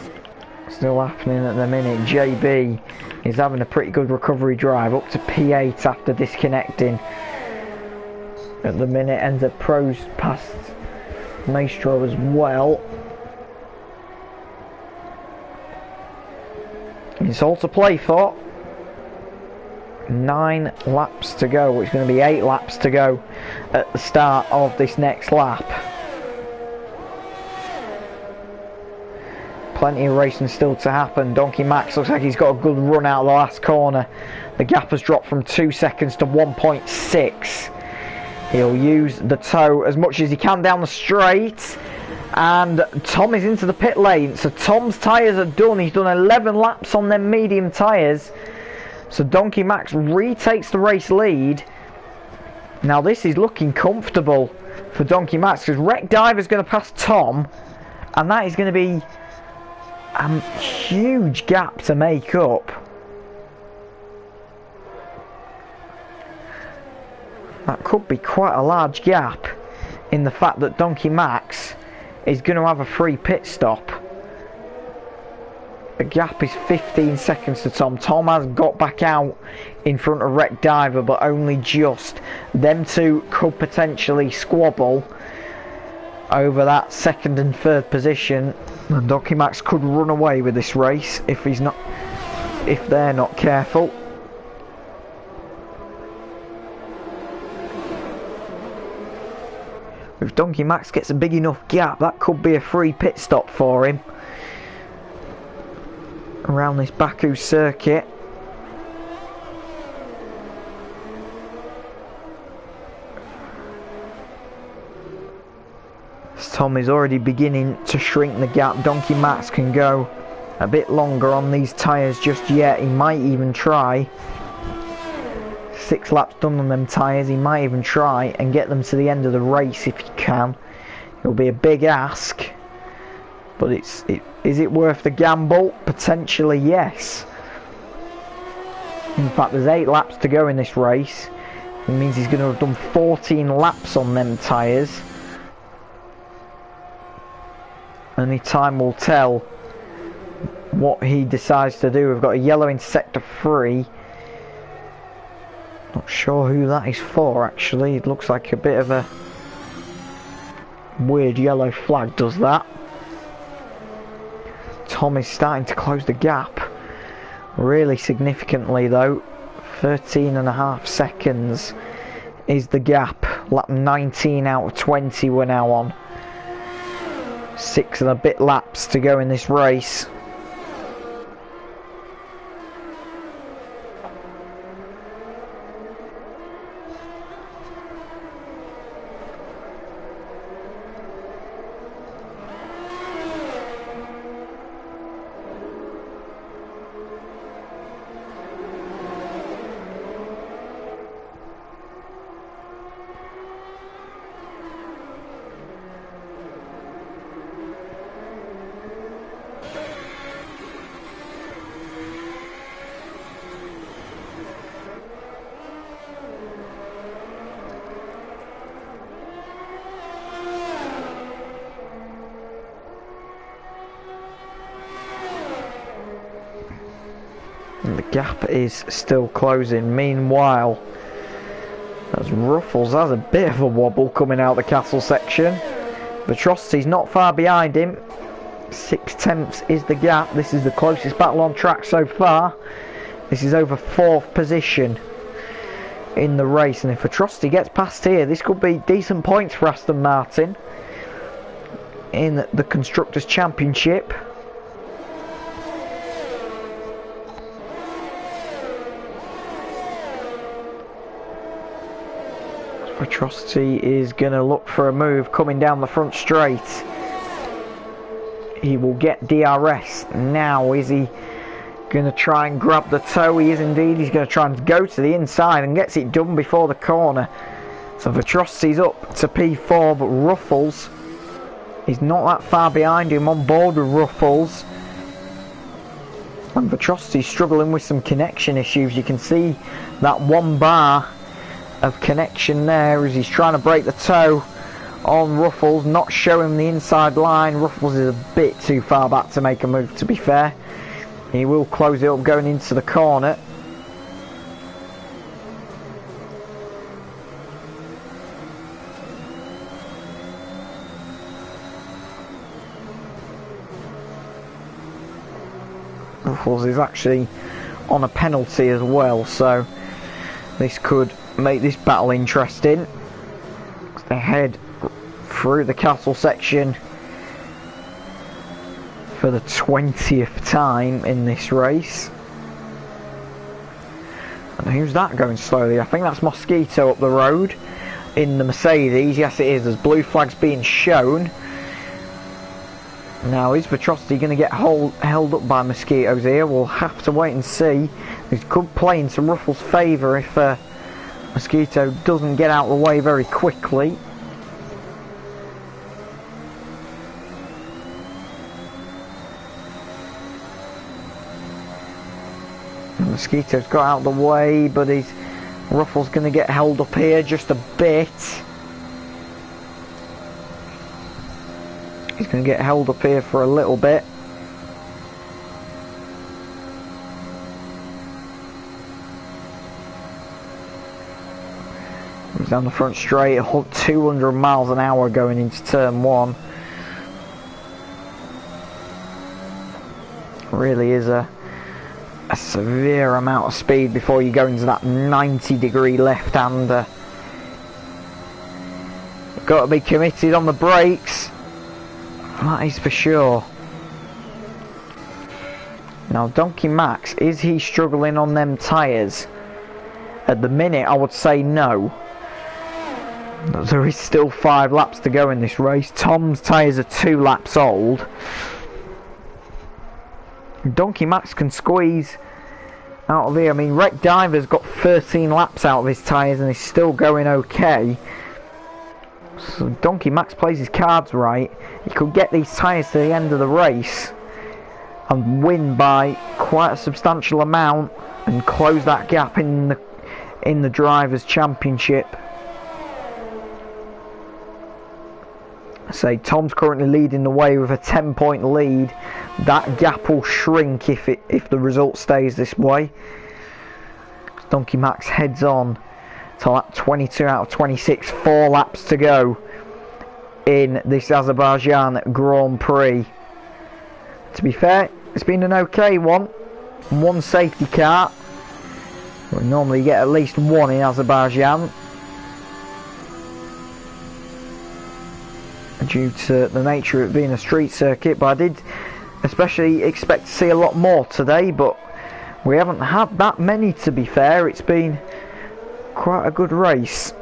still happening at the minute. JB is having a pretty good recovery drive up to P8 after disconnecting. At the minute, Enzo Pro's passed Maestro as well. It's all to play for. 9 laps to go. It's going to be 8 laps to go at the start of this next lap. Plenty of racing still to happen. Donkey Max looks like he's got a good run out of the last corner. The gap has dropped from 2 seconds to 1.6. He'll use the toe as much as he can down the straight. And Tom is into the pit lane. So Tom's tyres are done. He's done 11 laps on them medium tyres. So Donkey Max retakes the race lead. Now this is looking comfortable for Donkey Max, because Wreck Diver's going to pass Tom. And that is going to be a huge gap to make up. That could be quite a large gap, in the fact that Donkey Max is going to have a free pit stop. The gap is 15 seconds to Tom. Tom has got back out in front of Wreck Diver, but only just. Them two could potentially squabble over that second and third position, and Donkey Max could run away with this race if they're not careful. If Donkey Max gets a big enough gap, that could be a free pit stop for him around this Baku circuit. As Tom is already beginning to shrink the gap, Donkey Max can go a bit longer on these tyres just yet. He might even try. 6 laps done on them tyres. He might even try and get them to the end of the race if he can. It'll be a big ask, but is it worth the gamble? Potentially yes. In fact, there's 8 laps to go in this race. It means he's going to have done 14 laps on them tyres. Only time will tell what he decides to do. We've got a yellow in sector 3. Not sure who that is for, actually. It looks like a bit of a weird yellow flag does that. Tom is starting to close the gap really significantly though. 13.5 seconds is the gap. Lap 19 out of 20 we're now on. 6 and a bit laps to go in this race. And the gap is still closing. Meanwhile, as Ruffles has a bit of a wobble coming out the castle section. Atrocity's not far behind him. 6 tenths is the gap. This is the closest battle on track so far. This is over 4th position in the race, and if Atrocity gets past here, this could be decent points for Aston Martin in the Constructors' Championship. Atrocity is going to look for a move coming down the front straight. He will get DRS. Now is he going to try and grab the toe? He is indeed. He's going to try and go to the inside and gets it done before the corner. So Atrocity's up to P4, but Ruffles is not that far behind him, on board with Ruffles. And Atrocity's struggling with some connection issues. You can see that 1 bar of connection there as he's trying to break the toe on Ruffles, not showing the inside line. Ruffles is a bit too far back to make a move, to be fair. He will close it up going into the corner. Ruffles is actually on a penalty as well, so this could make this battle interesting. They head through the castle section for the 20th time in this race. And who's that going slowly? I think that's Mosquito up the road in the Mercedes. Yes, it is. There's blue flags being shown. Now, is Petrosity going to get held up by Mosquitoes here? We'll have to wait and see. This could play into Ruffles' favour if Mosquito doesn't get out of the way very quickly. Mosquito's got out of the way, but Ruffles going to get held up here just a bit. He's going to get held up here for a little bit. He's down the front straight, 200 miles an hour going into turn 1. Really is a severe amount of speed before you go into that 90-degree left-hander. Got to be committed on the brakes. That is for sure. Now, Donkey Max, is he struggling on them tyres? At the minute, I would say no. There is still 5 laps to go in this race. Tom's tyres are 2 laps old. Donkey Max can squeeze out of here. I mean, Wreck Diver's got 13 laps out of his tyres and he's still going okay. So Donkey Max plays his cards right. He could get these tyres to the end of the race and win by quite a substantial amount and close that gap in the Drivers' Championship. Say Tom's currently leading the way with a 10-point lead. That gap will shrink if the result stays this way. Donkey Max heads on to lap 22 out of 26, 4 laps to go in this Azerbaijan Grand Prix. To be fair, it's been an okay one. 1 safety car. We normally get at least 1 in Azerbaijan, due to the nature of it being a street circuit, but I did especially expect to see a lot more today, but we haven't had that many, to be fair. It's been quite a good race.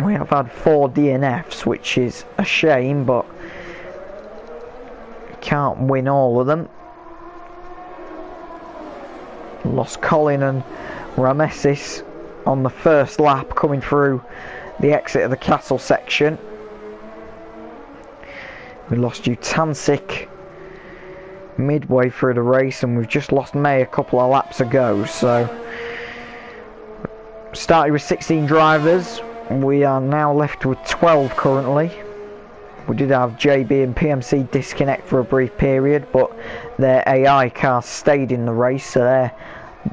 We have had 4 DNFs, which is a shame, but can't win all of them. Lost Colin and Ramesis on the first lap coming through the exit of the castle section. We lost Utancic midway through the race, and we've just lost May a couple of laps ago. So started with 16 drivers, we are now left with 12 currently. We did have JB and PMC disconnect for a brief period, but their AI cars stayed in the race, so they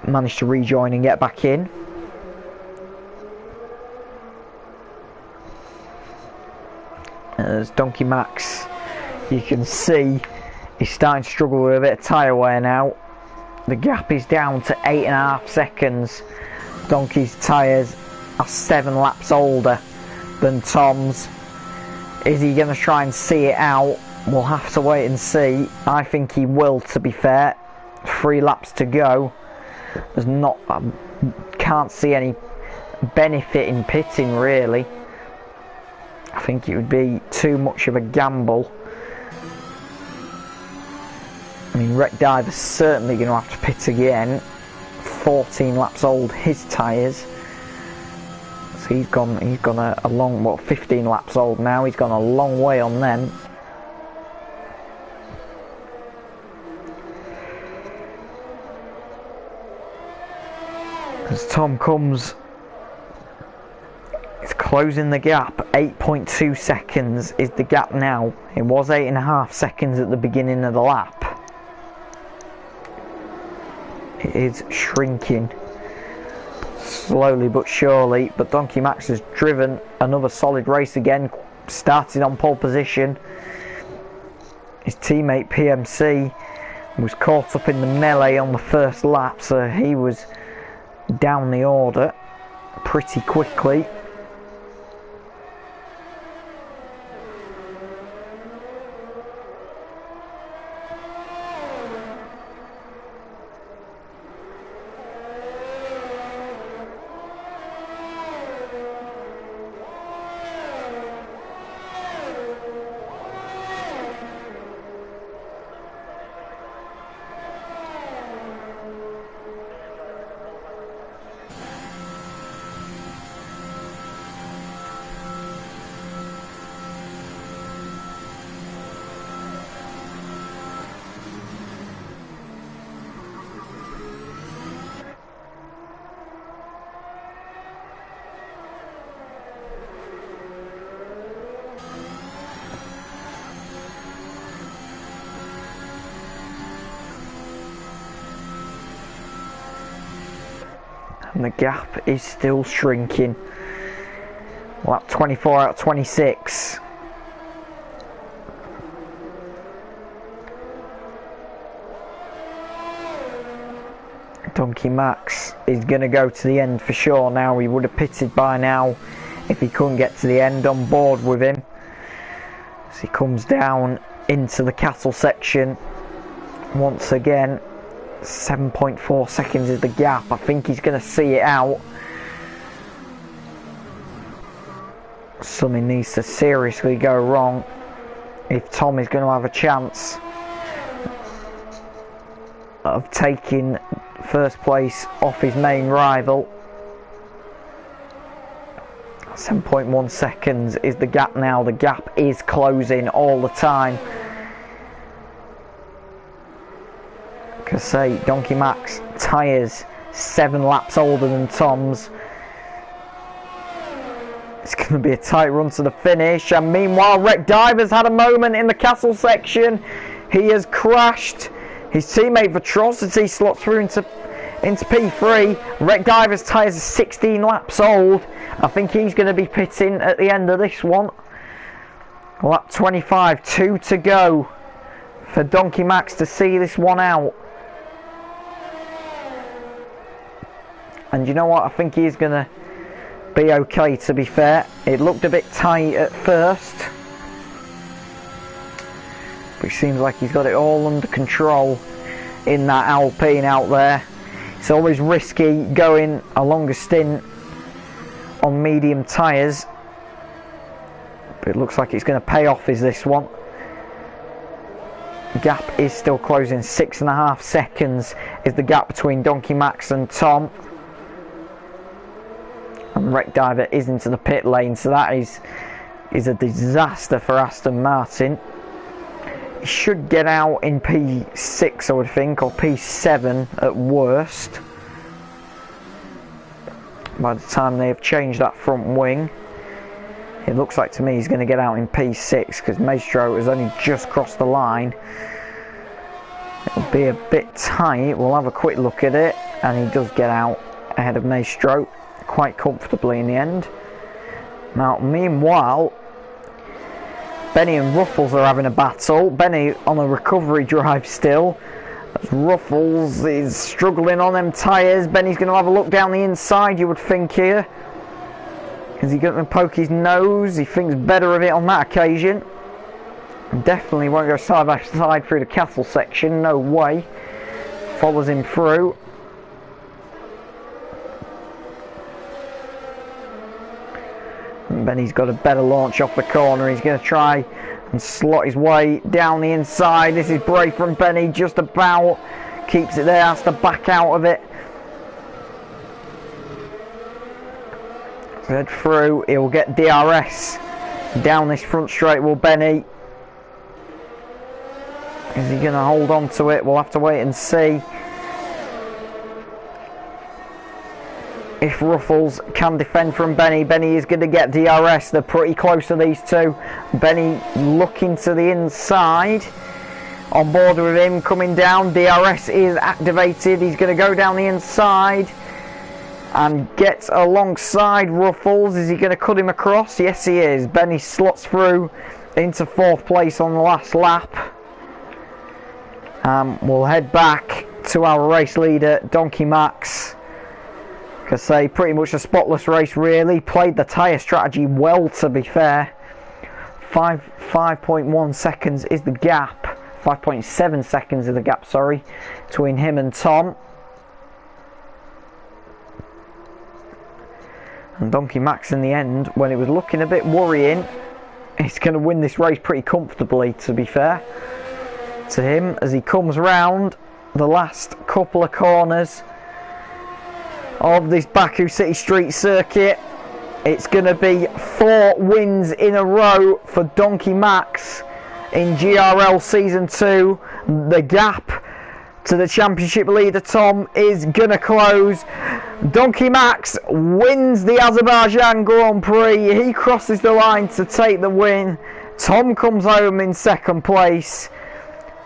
managed to rejoin and get back in. As Donkey Max, you can see he's starting to struggle with a bit of tyre wear now. The gap is down to 8.5 seconds. Donkey's tyres are 7 laps older than Tom's. Is he going to try and see it out? We'll have to wait and see. I think he will, to be fair. 3 laps to go. I can't see any benefit in pitting, really. I think it would be too much of a gamble. I mean, Wreck Diver's certainly going to have to pit again. 14 laps old, his tyres. So he's gone a long, 15 laps old now. He's gone a long way on them. As Tom comes, it's closing the gap. 8.2 seconds is the gap now. It was 8.5 seconds at the beginning of the lap. It is shrinking slowly but surely, but Donkey Max has driven another solid race again, started on pole position. His teammate PMC was caught up in the melee on the first lap, so he was down the order pretty quickly. And the gap is still shrinking. Lap 24 out of 26. Donkey Max is going to go to the end for sure now. He would have pitted by now if he couldn't get to the end. On board with him as he comes down into the cattle section once again. 7.4 seconds is the gap. I think he's going to see it out. Something needs to seriously go wrong if Tom is going to have a chance of taking first place off his main rival. 7.1 seconds is the gap now. The gap is closing all the time. Like I say, Donkey Max tyres 7 laps older than Tom's. It's going to be a tight run to the finish, and meanwhile Wreck Diver's had a moment in the castle section. He has crashed. His teammate Vitrosity slots through into P3. Wreck Diver's tyres are 16 laps old. I think he's going to be pitting at the end of this one. Lap 25, 2 to go for Donkey Max to see this one out. And you know what, I think he's going to be okay, to be fair. It looked a bit tight at first, but it seems like he's got it all under control in that Alpine out there. It's always risky going a longer stint on medium tyres, but it looks like it's going to pay off is this one. The gap is still closing. 6.5 seconds is the gap between Donkey Max and Tom. And Wreck Diver is into the pit lane, so that is a disaster for Aston Martin. He should get out in P6, I would think, or P7 at worst, by the time they have changed that front wing. It looks like to me he's going to get out in P6 because Maestro has only just crossed the line. It'll be a bit tight. We'll have a quick look at it, and he does get out ahead of Maestro quite comfortably in the end. Now, meanwhile, Benny and Ruffles are having a battle. Benny on a recovery drive still. As Ruffles is struggling on them tyres. Benny's going to have a look down the inside, you would think here. Is he going to poke his nose? He thinks better of it on that occasion. Definitely won't go side by side through the castle section, no way. Follows him through. And Benny's got a better launch off the corner. He's going to try and slot his way down the inside. This is brave from Benny, just about. Keeps it there, has to back out of it. Head through, he'll get DRS down this front straight, will Benny. Is he going to hold on to it? We'll have to wait and see if Ruffles can defend from Benny. Benny is going to get DRS. They're pretty close to these two. Benny looking to the inside. On board with him, coming down. DRS is activated. He's going to go down the inside and get alongside Ruffles. Is he going to cut him across? Yes, he is. Benny slots through into 4th place on the last lap. We'll head back to our race leader, Donkey Max. Because say pretty much a spotless race really. Played the tyre strategy well, to be fair. 5.1 seconds is the gap. 5.7 seconds is the gap, sorry, between him and Tom. And Donkey Max in the end, when it was looking a bit worrying, he's going to win this race pretty comfortably, to be fair to him, as he comes round the last couple of corners of this Baku City Street circuit. It's going to be 4 wins in a row for Donkey Max in GRL Season 2. The gap to the championship leader Tom is going to close. Donkey Max wins the Azerbaijan Grand Prix. He crosses the line to take the win. Tom comes home in second place.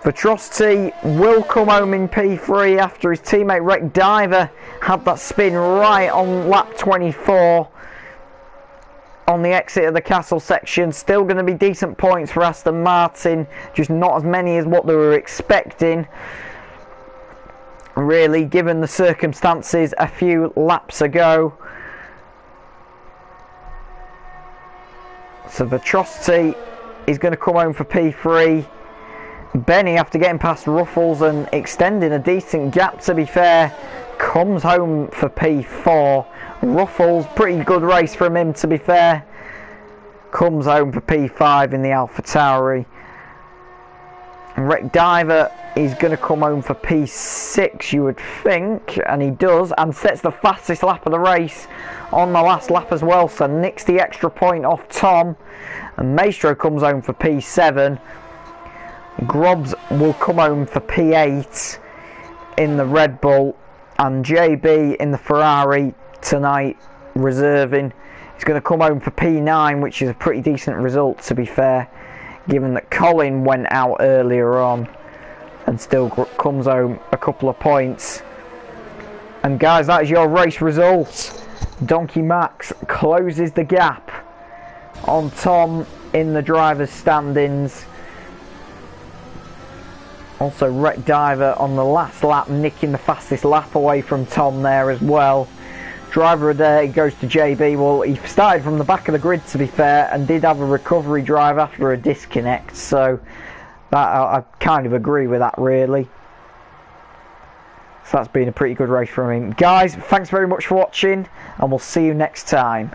Vetrosity will come home in P3 after his teammate Wreck Diver had that spin right on lap 24 on the exit of the castle section. Still going to be decent points for Aston Martin, just not as many as what they were expecting, really, given the circumstances a few laps ago. So Vetrosity is going to come home for P3. Benny, after getting past Ruffles and extending a decent gap, to be fair, comes home for P4. Ruffles, pretty good race from him, to be fair, comes home for P5 in the AlphaTauri. And Wreck Diver is going to come home for P6, you would think, and he does, and sets the fastest lap of the race on the last lap as well, so nicks the extra point off Tom. And Maestro comes home for P7. Grobs will come home for P8 in the Red Bull, and JB in the Ferrari tonight, reserving, is going to come home for P9, which is a pretty decent result, to be fair, given that Colin went out earlier on and still comes home a couple of points. And guys, that is your race results. Donkey Max closes the gap on Tom in the drivers' standings. Also Wreck Diver on the last lap, nicking the fastest lap away from Tom there as well. Driver of the day goes to JB. Well, he started from the back of the grid, to be fair, and did have a recovery drive after a disconnect, so that I kind of agree with that, really. So that's been a pretty good race from him. Guys, thanks very much for watching, and we'll see you next time.